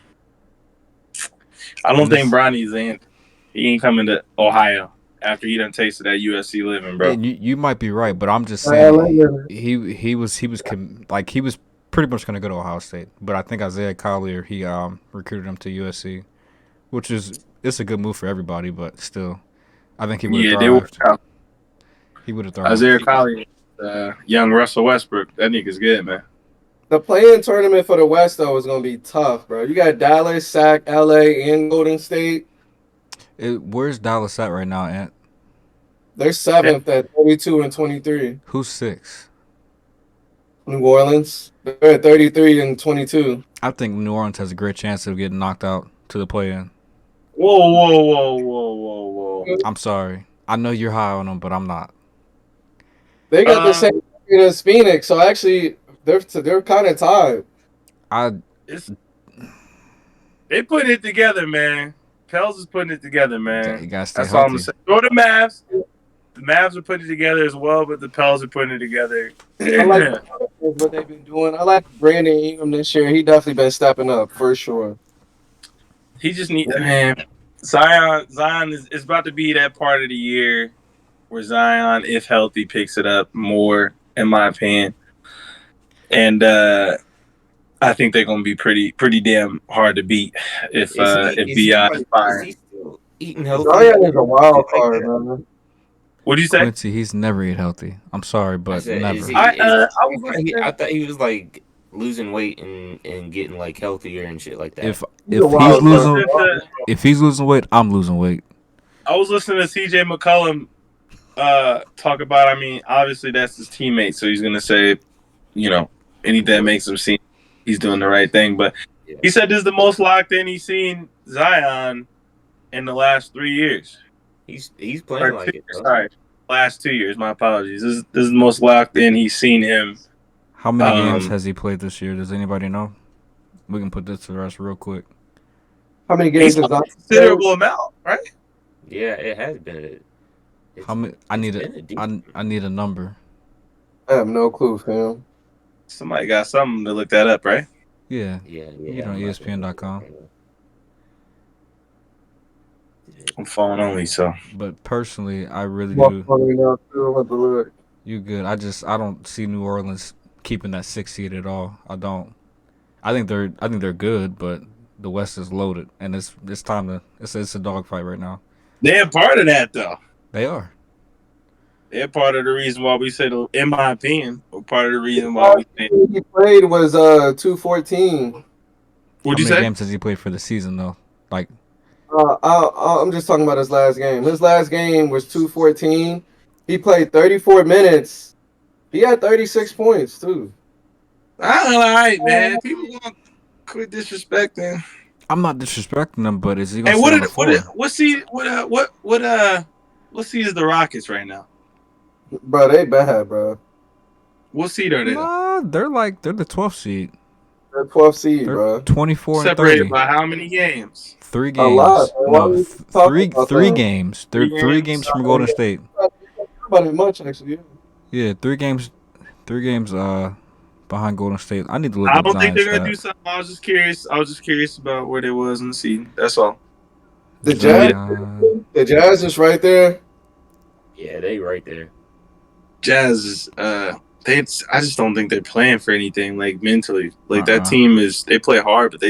don't think Bronny's in. He ain't coming to Ohio after he done tasted that USC living, bro. Yeah, you might be right, but I'm just LA saying living. he was pretty much gonna go to Ohio State, but I think Isaiah Collier he recruited him to USC, which is it's a good move for everybody, but still, I think he would have They were thrived. He would have thrived. Isaiah Collier, young Russell Westbrook. That nigga's good, man. The play-in tournament for the West though is gonna be tough, bro. You got Dallas, Sac, LA, and Golden State. Where's Dallas at right now, Ant? They're seventh at 22 and 23. Who's six? New Orleans. They're at 33 and 22. I think New Orleans has a great chance of getting knocked out to the play-in. Whoa. I'm sorry. I know you're high on them, but I'm not. They got the same record as Phoenix, so actually they're kind of tied. They putting it together, man. Pels is putting it together, man. You gotta stay That's all I'm healthy. gonna say. Go to Mavs. The Mavs are putting it together as well, but the Pels are putting it together. I like what they've been doing. I like Brandon Ingram this year. He definitely been stepping up for sure. He just needs, man. Zion is about to be that part of the year where Zion, if healthy, picks it up more, in my opinion. And I think they're gonna be pretty damn hard to beat if Bi is fine. Is he still eating healthy? Zion is a wild card, man. What do you say? Quincy, he's never eat healthy. I'm sorry, but never. I was listening. I thought he was like losing weight and getting like healthier and shit like that. If He's a he's wild losing card. if he's losing weight, I'm losing weight. I was listening to CJ McCollum talk about. I mean, obviously that's his teammate, so he's gonna say, anything that makes him seem he's doing the right thing. But he said this is the most locked in he's seen Zion in the last 3 years. He's playing like it. Sorry, last 2 years. My apologies. This is the most locked in he's seen him. How many games has he played this year? Does anybody know? We can put this to the rest real quick. How many games He's is a that? considerable amount, right? Yeah, it has been. How many? I need a number. I have no clue, fam. Somebody got something to look that up, right? Yeah. Yeah. You know, ESPN.com. I'm phone only, so. But personally, I really Well, do. funny enough, too, with the look. You good? I don't see New Orleans keeping that 6th seed at all. I don't. I think they're good, but the West is loaded, and it's time to it's a dogfight right now. They're part of that, though. They are. They're part of the reason why we say, in my opinion, or part of the reason why we say. He played was 214. What'd you How say? many games has he played for the season though? Like, I'm just talking about his last game. His last game was 214. He played 34 minutes. He had 36 points too. All right, man. People gonna quit disrespecting. I'm not disrespecting him, but is he gonna Hey, sit on the floor? what seed is the Rockets right now? Bro, they bad, bro. What seed are they? Nah, they're the 12th seed. They're 12th seed, They're bro. 24 and 30. Separated by how many games? 3 A games. lot. Why are No, you talking three about three that? games. They're 3 games from Golden State. About it much actually. Yeah, 3 games. 3 games. Behind Golden State. I need to look I up don't think Zion's they're gonna do stats. something. I was just curious about where they was in the seed. That's all. The Jazz, Zion. the Jazz is right there. Yeah, they right there. Jazz is I just don't think they're playing for anything like mentally. Like that Uh-uh. team they play hard, but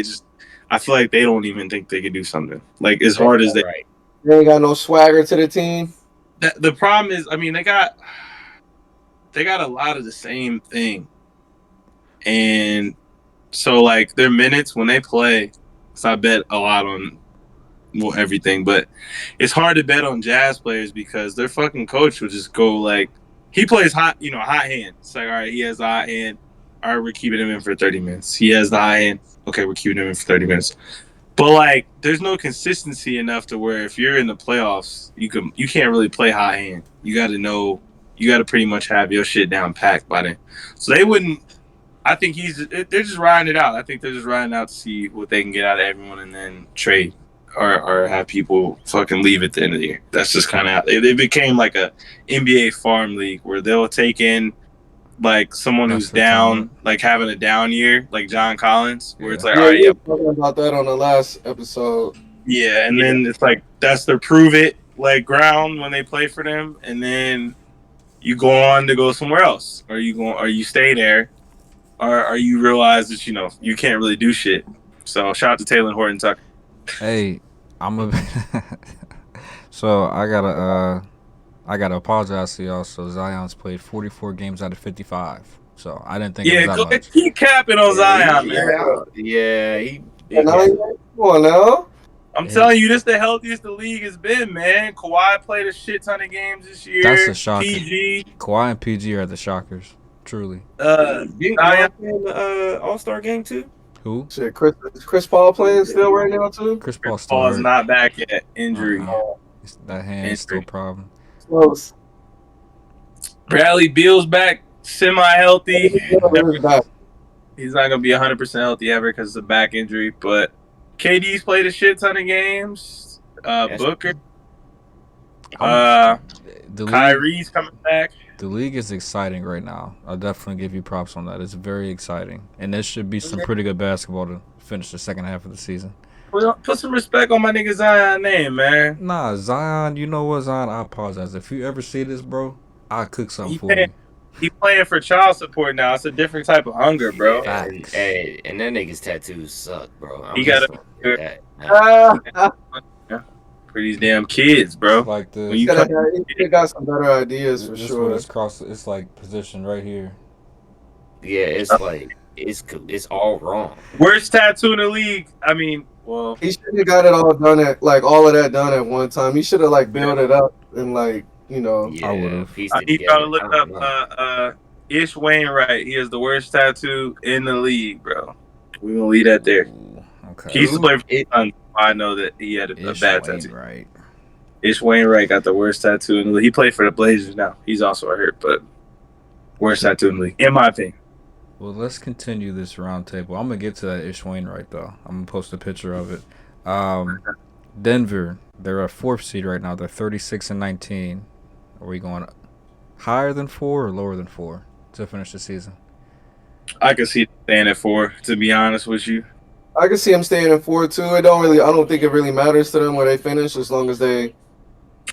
I feel like they don't even think they can do something. Like as hard as they. Right. They ain't got no swagger to the team. The problem is, I mean, they got a lot of the same thing, and so like their minutes when they play. So I bet a lot on everything, but it's hard to bet on Jazz players because their fucking coach will just go like he plays hot hand. It's like, all right, he has the hot hand. All right, we're keeping him in for 30 minutes. He has the hot hand. Okay, we're keeping him in for 30 minutes. But like, there's no consistency enough to where if you're in the playoffs, you can't really play hot hand. You got to pretty much have your shit down packed by then. So they wouldn't. I think they're just riding it out. I think they're just riding out to see what they can get out of everyone and then trade or have people fucking leave at the end of the year. That's just kind of how they became like a NBA farm league where they'll take in like someone who's down, talent. like having a down year, like John Collins, where it's like, Yeah, all right, we yeah, were talking about that on the last episode. yeah, and then it's like that's their prove it like ground when they play for them, and then you go on to go somewhere else, or you stay there, or you realize that you can't really do shit. So shout out to Taylor Horton Tucker. Hey, So I gotta apologize to y'all. So Zion's played 44 games out of 55. So I didn't think it Yeah, was go that ahead, much. keep capping on Zion, man. Yeah, he. And come on now. I'm telling you, this the healthiest the league has been, man. Kawhi played a shit ton of games this year. That's a shocker. PG. Kawhi and PG are the shockers, truly. Didn't Zion, Kawhi play in the All-Star game too? Who? Shit, Chris Paul playing still right now too. Chris Paul still Paul's hurt. not back yet. Injury. That hand is still a problem. Close. Bradley Beal's back, semi-healthy. He's back. He's not gonna be 100% healthy ever because it's a back injury. But KD's played a shit ton of games. Booker. The league, Kyrie's coming back. the league is exciting right now. I'll definitely give you props on that. It's very exciting, and there should be some pretty good basketball to finish the second half of the season. Put some respect on my nigga Zion name, man. Nah, Zion, you know what, Zion? I apologize. If you ever see this, bro, I'll cook something He for you. he playing for child support now. It's a different type of hunger, bro. Yeah, Facts. and that nigga's tattoos suck, bro. I'm He just got gonna say that. for these damn kids, bro. Like the When you He got some better ideas for this sure. what it's cross. It's like positioned right here. Yeah, it's like it's all wrong. Worst tattoo in the league. I mean, well, He should have got it all done at like all of that done at one time. He should have like built it up and like Yeah, I would've. pieced I it need together. y'all to look I don't up know. Ish Wainwright. He has the worst tattoo in the league, bro. We gonna leave that there. Ooh, He okay. used to play for the It, Suns. I know that he had a Ish bad tattoo. Wainwright. Ish Wainwright got the worst tattoo in the league. He played for the Blazers now. He's also hurt, but worst tattoo in the league, in my opinion. Well, let's continue this roundtable. I'm gonna get to that Ish Wainwright though. I'm gonna post a picture of it. Denver, they're a fourth seed right now. They're 36-19. Are we going higher than 4 or lower than 4 to finish the season? I could see it staying at 4, to be honest with you. I can see him staying in 4 too. I don't think it really matters to them where they finish as long as as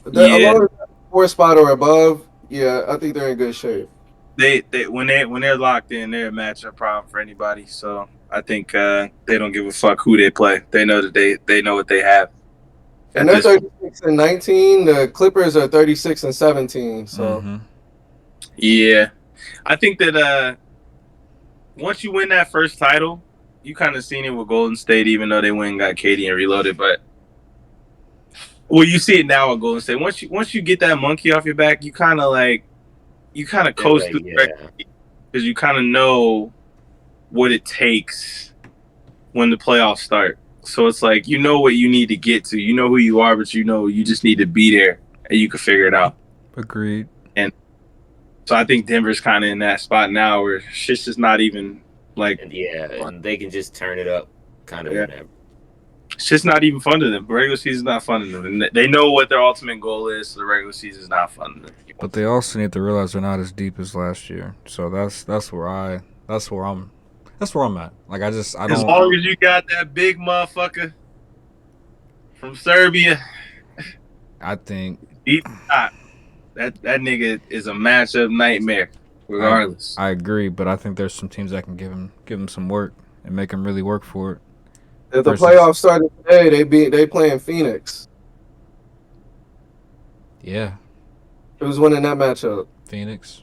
long as 4 spot or above. Yeah, I think they're in good shape. They when they're locked in, they're a matchup problem for anybody. So I think they don't give a fuck who they play. They know that they know what they have. And they're 36-19. The Clippers are 36-17. So Mhm. Yeah, I think that once you win that first title, you kind of seen it with Golden State, even though they went and got KD and reloaded. But well, you see it now with Golden State. Once you get that monkey off your back, you kind of coast through because you kind of know what it takes when the playoffs start. So it's like you know what you need to get to. You know who you are, but you know you just need to be there, and you can figure it out. Agreed. And so I think Denver's kind of in that spot now where shit's just not even like and they can just turn it up kind of whenever. it's just not even fun to them. Regular season's not fun to them. And they know what their ultimate goal is, so the regular season's not fun to them. But they also need to realize they're not as deep as last year. So that's where I'm at. Like I As don't. long as you got that big motherfucker from Serbia, I think deep top, that nigga is a matchup nightmare, regardless. I agree, but I think there's some teams that can give him some work and make him really work for it. if the Versus- playoffs started today, they playing Phoenix. Yeah, Who's winning that matchup? Phoenix.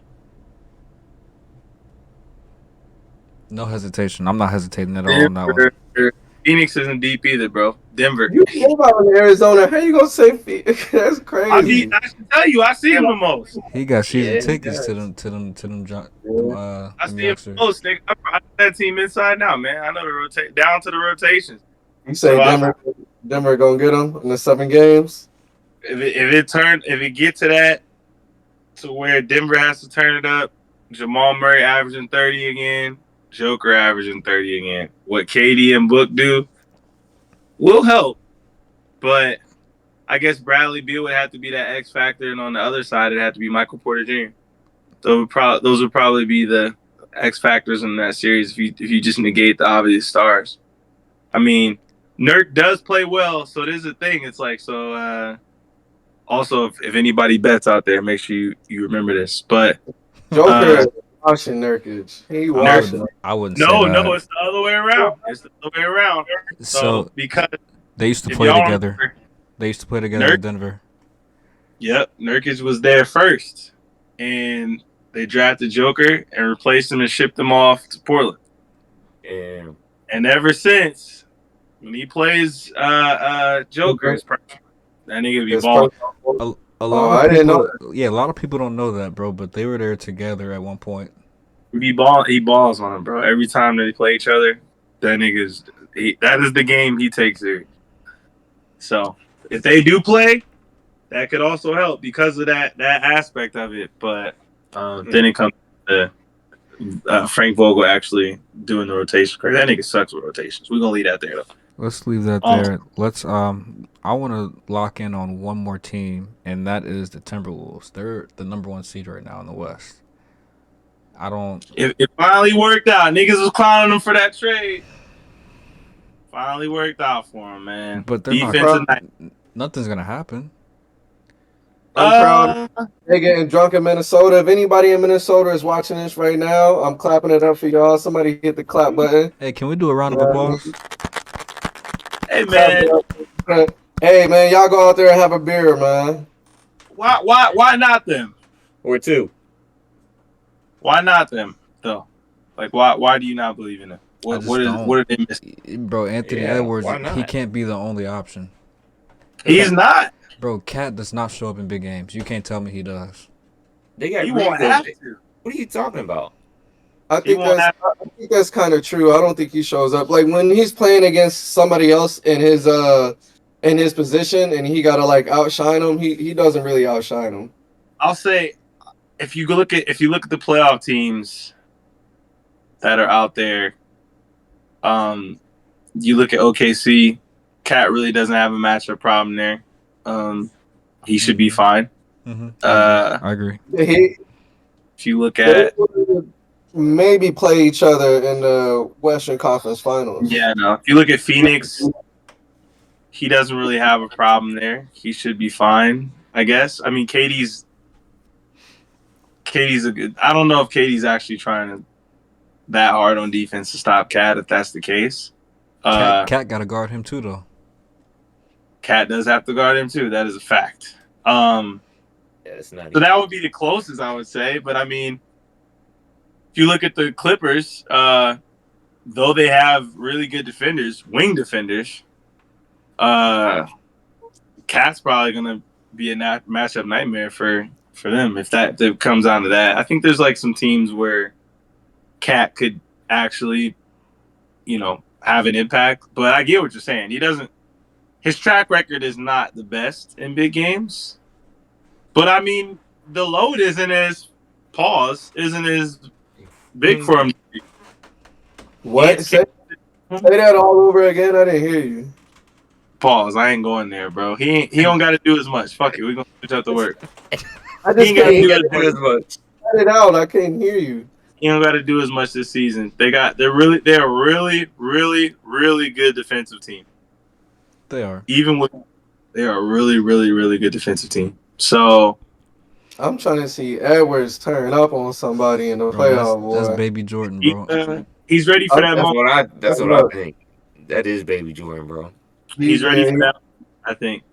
No hesitation. I'm not hesitating at all on that one. Phoenix isn't deep either, bro. Denver. You came out in Arizona. How you gonna say Phoenix? That's crazy. I mean, I can tell you, I see him the most. He got season Yeah, tickets he to them I see him youngsters. the most, nigga. I know that team inside now, man. I know the down to the rotations. You say So Denver gonna get them in the 7 games? If it get to that, to where Denver has to turn it up, Jamal Murray averaging 30 again, Joker averaging 30 again. What KD and Book do will help, but I guess Bradley Beal would have to be that X factor, and on the other side, it'd have to be Michael Porter Jr. Those would probably be the X factors in that series if you just negate the obvious stars. I mean, Nurk does play well, so there's a thing. It's like so. Also, if anybody bets out there, make sure you remember this. But Joker is washing Nurkic. He washing. I wouldn't no, say that. it's the other way around. It's the other way around. So because they used to if play y'all together. remember, They used to play together Nurk- in Denver. Yep, Nurkic was there first, and they drafted Joker and replaced him and shipped him off to Portland. Yeah. And ever since, when he plays Joker, it's perfect. That nigga be It's balling. A lot I of didn't people, know yeah, a lot of people don't know that, bro. But they were there together at one point. He balls on him, bro. Every time they play each other, that is the game he takes serious. So if they do play, that could also help because of that aspect of it. But then it comes to Frank Vogel actually doing the rotation. That nigga sucks with rotations. We're gonna leave that there though. Let's leave that there. Let's I want to lock in on one more team, and that is the Timberwolves. They're the number one seed right now in the West. I don't. It finally worked out. Niggas was clowning them for that trade. Finally worked out for him, man. But they're not. Defensive night. Nothing's gonna happen. I'm proud. They getting drunk in Minnesota. If anybody in Minnesota is watching this right now, I'm clapping it up for y'all. Somebody hit the clap button. Hey, can we do a round of applause? Hey man, hey man, y'all go out there and have a beer, man. why not them? Or two. Why not them though? Like why do you not believe in them? What are they missing? Bro, Anthony Yeah, Edwards, why not? he can't be the only option. He's not. Bro, Cat does not show up in big games. You can't tell me he does. They got He really won't good- have to. What are you talking about? I He won't have. think that's kind of true. I don't think he shows up. Like when he's playing against somebody else in his position and he gotta like outshine him, he doesn't really outshine him. I'll say, if you look at the playoff teams that are out there, you look at OKC. Cat really doesn't have a matchup problem there. He should be fine. Mm-hmm. I agree. He If you look at maybe play each other in the Western Conference Finals. if you look at Phoenix, he doesn't really have a problem there. He should be fine, I guess. I mean, Katie's a good. I don't know if Katie's actually trying that hard on defense to stop Cat. If that's the case, Cat got to guard him too, though. Cat does have to guard him too. That is a fact. Yeah, it's not. So that would be the closest I would say. But I mean, if you look at the Clippers, though they have really good defenders, wing defenders, Cat's probably gonna be a matchup nightmare for them if that comes down to that. I think there's like some teams where Cat could actually, have an impact. But I get what you're saying. He doesn't. His track record is not the best in big games. But I mean, the load isn't as big for him. What? Say that all over again. I didn't hear you. Pause. I ain't going there, bro. He don't got to do as much. Fuck it. We gonna switch out the work. I He just ain't gotta can't do hear as much. it out. I can't hear you. He don't got to do as much this season. They're a really, really, really good defensive team. They are. They are a really, really, really good defensive team. So I'm trying to see Edwards turn up on somebody in the playoff. That's Baby Jordan, bro. he's ready for that moment. That's what I think. That is Baby Jordan, bro. He's ready for that. I think.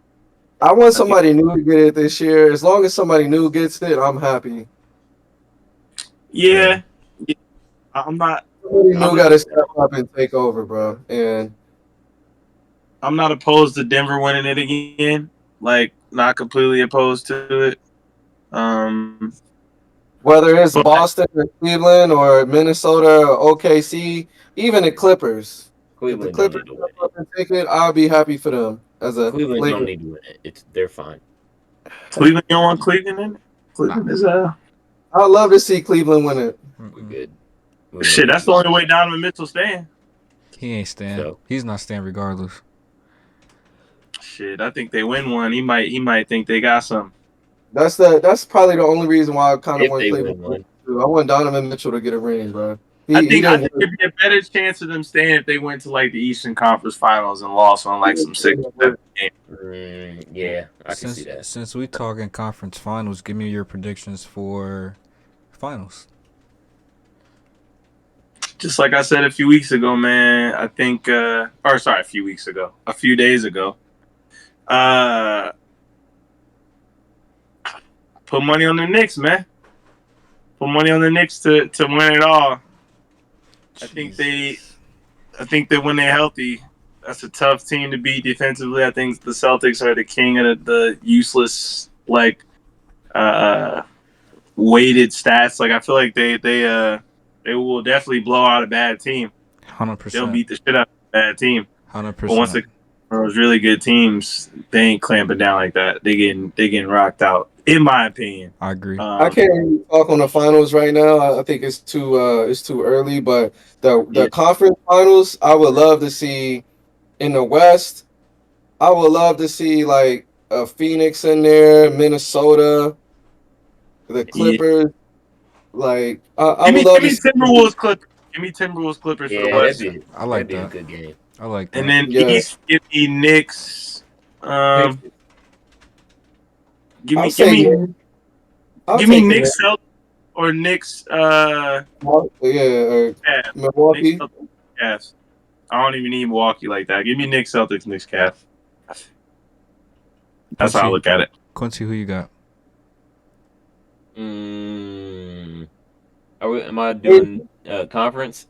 I want somebody new to get it this year. As long as somebody new gets it, I'm happy. Yeah. I'm not. Somebody new got to step up and take over, bro. And I'm not opposed to Denver winning it again. Like, not completely opposed to it. whether it's Boston or Cleveland or Minnesota or OKC, even the Clippers. If the Clippers step up and take it, I'll be happy for them. Cleveland don't need to win it. They're fine. Cleveland, you don't want Cleveland in it? Cleveland is I'd love to see Cleveland win it. We're good. Shit, that's the only way Donovan Mitchell's staying. He ain't staying. So. He's not staying regardless. Shit, I think they win one. He might think they got some. That's probably the only reason why I kind of If want they Cleveland. win one. I want Donovan Mitchell to get a ring, bro. I think there'd be a better chance of them staying if they went to like the Eastern Conference Finals and lost on like some 6-7 games. Yeah, I can see that. Since we talking conference finals, give me your predictions for finals. Just like I said a few weeks ago, man. I think, a few days ago. Put money on the Knicks, man. Put money on the Knicks to win it all. I think that when they're healthy, that's a tough team to beat defensively. I think the Celtics are the king of the useless, like, weighted stats. Like, I feel like they will definitely blow out a bad team. 100%. They'll beat the shit out of a bad team. 100%. But once those really good teams, they ain't clamping down like that. They getting rocked out, in my opinion. I agree. I can't really talk on the finals right now. I think it's too early. But the conference finals, I would love to see In the West, I would love to see like a Phoenix in there, Minnesota, the Yeah. Clippers. Like I would love Give to me see. Timberwolves Clippers. Give me Timberwolves Clippers for the Yeah, West. I that'd like be a that. good game. I like And that. then Yeah, East, give me Knicks. Pacers. Give I'll me give say me Nick. I'll give me take the Knicks. Knicks Celtics or Knicks Yeah, Cavs. Knicks Milwaukee. Celtics Cavs. I don't even need Milwaukee like that. Give me Knicks Celtics, Knicks Cavs. That's how I Quincy, look at it. Quincy, who you got? Mm, am I Indy. doing conference?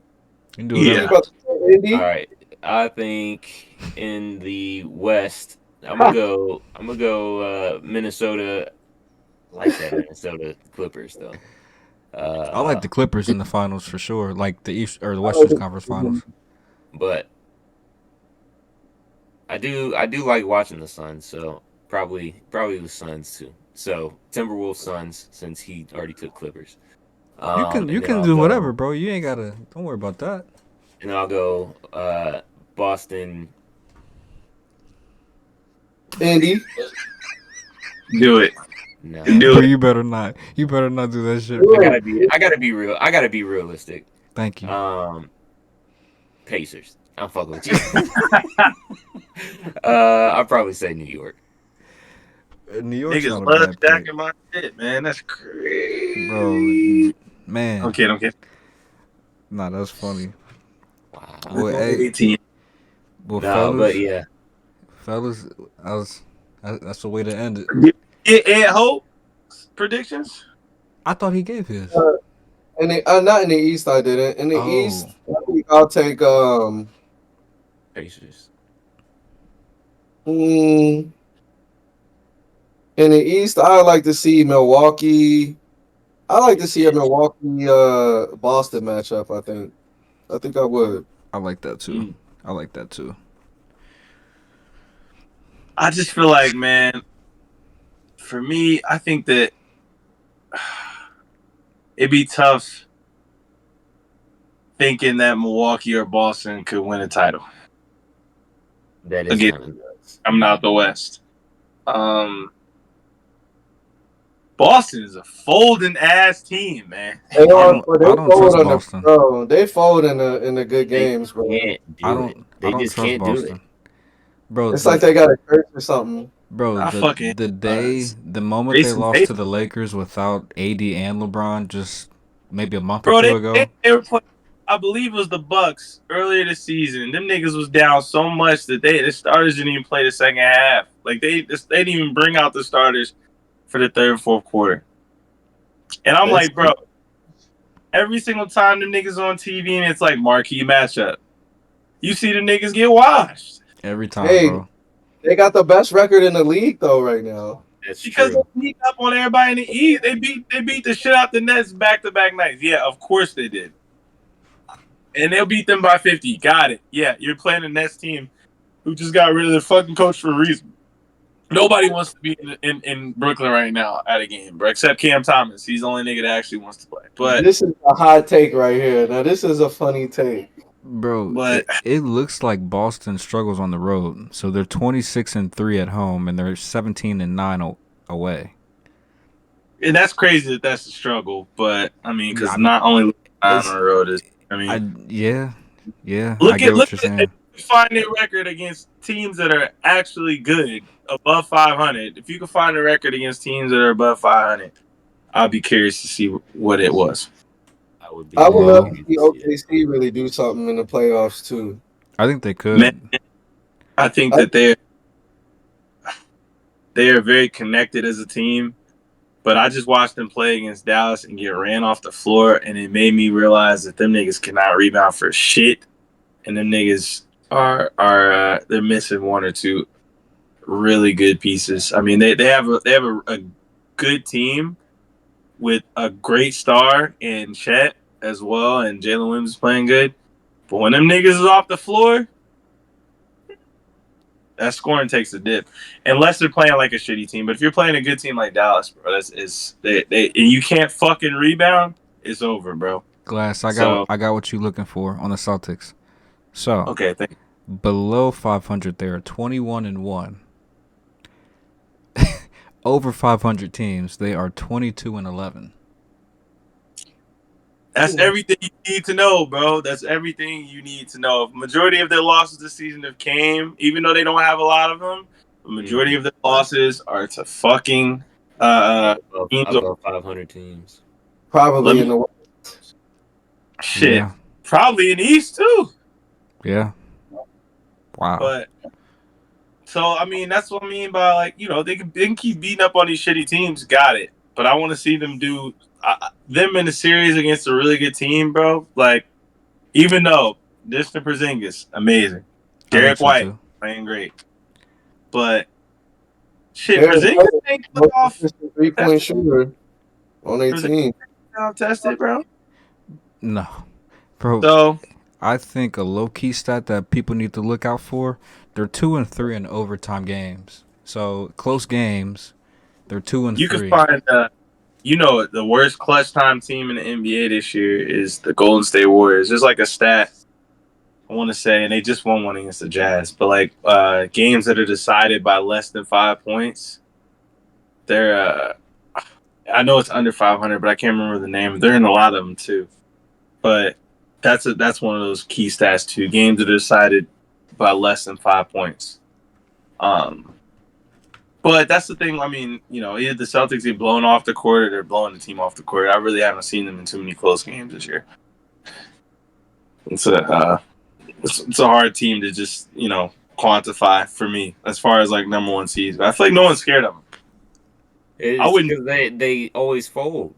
You can do You Yeah. whatever. about to say All Indy? right. I think in the West, I'm gonna go Minnesota. I like that Minnesota Clippers though. I like Uh, the Clippers in the finals for sure, like the East or the I like Western Conference Finals. but I do like watching the Suns, so probably the Suns too. So Timberwolves Suns since he already took Clippers. You And then can I'll do whatever, go bro. You ain't gotta. Don't worry about that. and I'll go Boston. Indy. Do it. No, Do Bro, it. you better not. You better not do that shit, I bro. gotta be I gotta be real. I gotta be realistic. Thank you. Pacers. I'm fucking with you. I'll probably say New York. New York's Niggas not a love bad pick, stacking my shit, man. That's bro. crazy. Man, I'm kidding. nah, that's funny. Wow. Well, hey, 18. well, No, but yeah. fellas, that's the way to end it. Ed Hope predictions? I thought he gave his. And not in the East, I didn't. In the Oh, East, I think I'll take Pacers. in the East, I like to see Milwaukee. I like to see a Milwaukee Boston matchup. I think I would. I like that too. Mm. I like that too. I just feel like, man, for me, I think that it'd be tough thinking that Milwaukee or Boston could win a title. That is Again, kind of nuts. I'm not the West. Boston is a folding ass team, man. They are, but I they don't fold trust on the Boston. bro. They fold in the good They games, bro. can't do it. I They don't just trust can't do it. Boston, bro. It's like they got a curse or something. I fucking The moment they Jason lost to Tatum. the Lakers without AD and LeBron, just maybe a month or Bro, two ago. they were playing. I believe it was the Bucks earlier this season. Them niggas was down so much that the starters didn't even play the second half. Like they didn't even bring out the starters for the third and fourth quarter. And I'm It's, like, bro, every single time them niggas on TV and it's like marquee matchup, you see the niggas get washed Every time, hey, bro. they got the best record in the league though right now. That's because true. they beat up on everybody in the East. They beat the shit out the Nets back to back nights. Yeah, of course they did. And they'll beat them by 50. Got it. Yeah, you're playing the Nets team who just got rid of their fucking coach for a reason. Nobody wants to be in Brooklyn right now at a game, bro, except Cam Thomas. He's the only nigga that actually wants to play. But This is a hot take right here. Now this is a funny take. Bro, But- it looks like Boston struggles on the road. So they're 26-3 at home and they're 17-9 away. and that's crazy that that's a struggle. But I mean, because I- not only on it's- the road is. I mean, Yeah. I look get at what you're saying. find their record against teams that are actually good, above 500. If you can find a record against teams that are above 500, I'll be curious to see what it was. I would be. I would love Well- to see OKC really do something in the playoffs too. I think they could. Man, I think that they are very connected as a team. But I just watched them play against Dallas and get ran off the floor, and it made me realize that them niggas cannot rebound for shit, and them niggas are they're missing one or two really good pieces. I mean, they have a good team with a great star in Chet as well, and Jalen Williams is playing good. But when them niggas is off the floor, that scoring takes a dip, unless they're playing like a shitty team. But if you're playing a good team like Dallas, bro, and you can't fucking rebound, it's over, bro. Glass, I got what you looking for on the Celtics. So, Okay, thank you. Below 500, they are 21-1. Over 500 teams, they are 22-11. That's everything you need to know, bro. That's everything you need to know. Majority of their losses this season have came, even though they don't have a lot of them. The majority of their losses are to fucking teams. Above 500 teams. Probably in the Shit. Yeah. Probably in the East too. Yeah. Wow. But so I mean, that's what I mean by like, you know, they can keep beating up on these shitty teams. Got it. But I want to see them do them in a series against a really good team, bro. Like, even though Distant Porzingis, amazing, I think Derek so White too. playing great, but shit, Derek Porzingis White, ain't off 3-point shooter on their team. tested, bro. No. Bro, So I think a low-key stat that people need to look out for, they're 2-3 in overtime games. So, close games, they're 2-3. you can find, you know, the worst clutch time team in the NBA this year is the Golden State Warriors. There's like a stat I want to say, and they just won one against the Jazz, but like games that are decided by less than 5 points, they're I know it's under 500, but I can't remember the name. They're in a lot of them too. But that's one of those key stats too. Games that are decided by less than 5 points. But that's the thing. I mean, you know, either the Celtics get blown off the court or they're blowing the team off the court. I really haven't seen them in too many close games this year. It's a hard team to just, you know, quantify for me as far as like number one seeds. But I feel like no one's scared of them. It's because they always fold.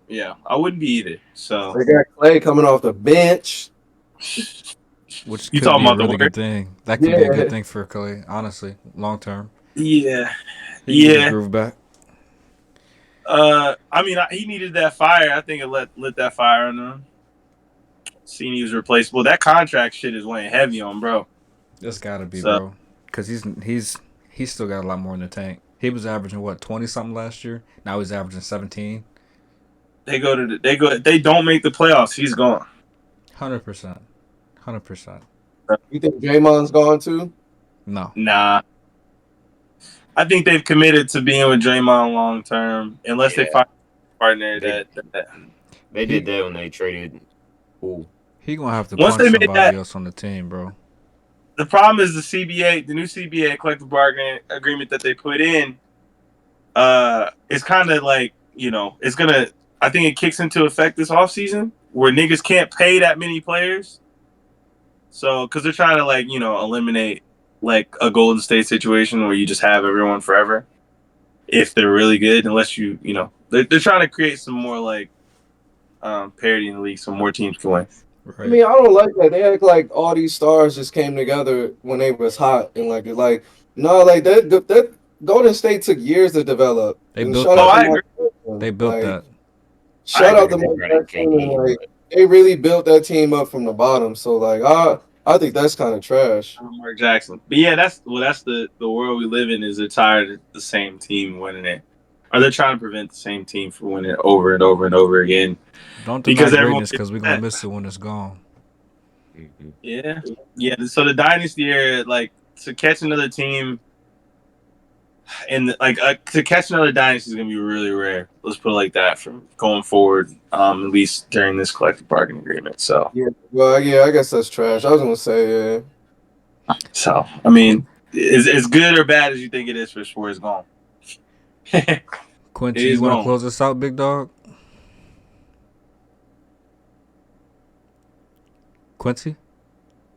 Yeah, I wouldn't be either. So They got Clay coming off the bench. Which You could talking be a about the really good thing. That could be a good thing for Clay, honestly, long term. Yeah, He can get his yeah. groove back. I mean, he needed that fire. I think it lit that fire on him. Seeing he was replaceable. That contract shit is weighing heavy on bro. It's gotta be, So- bro. Because he's still got a lot more in the tank. He was averaging what 20 something last year. Now he's averaging 17. They don't make the playoffs. He's gone. 100%. 100%. You think Draymond's gone too? No. Nah. I think they've committed to being with Draymond long term, unless they find a partner that They did that when they traded. Ooh. He gonna have to Once punch they made somebody that- else on the team, bro. the problem is the new CBA collective bargaining agreement that they put in. It's kind of like, you know, it's gonna. I think it kicks into effect this offseason where niggas can't pay that many players. So, because they're trying to like, you know, eliminate like a Golden State situation where you just have everyone forever if they're really good, unless you know, they're trying to create some more like parity in the league so more teams can win. Right. I mean, I don't like that. They act like all these stars just came together when they was hot and like no, like that Golden State took years to develop. They And built shout that. out to I Mark agree. Jackson. They built Like, that. Shout out to agree. Mark Right, Jackson, and KD, like they really built that team up from the bottom. So like I think that's kind of trash. Mark Jackson. But yeah, that's the world we live in. Is they're tired of the same team winning it, or they're trying to prevent the same team from winning it over and over and over again. Don't deny Because everyone greatness because we're gonna miss it when it's gone. Mhm. Yeah. So the dynasty era, like to catch another team, and like to catch another dynasty is gonna be really rare. Let's put it like that from going forward, at least during this collective bargaining agreement. So, Yeah, well, yeah, I guess that's trash. I was gonna say, yeah. so I mean, is as good or bad as you think it is for sure is gone. Quincy, It is you want to gone. close us out, big dog? Quincy,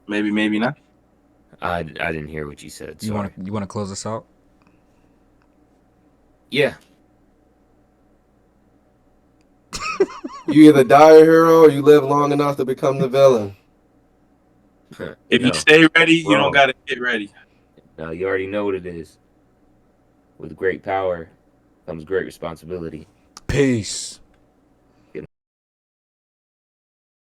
Maybe not. I didn't hear what you said. you Sorry. want to close us out? Yeah. You either die a hero or you live long enough to become the villain. If No. you stay ready, you Wrong. don't gotta get ready. No, you already know what it is. With great power comes great responsibility. Peace.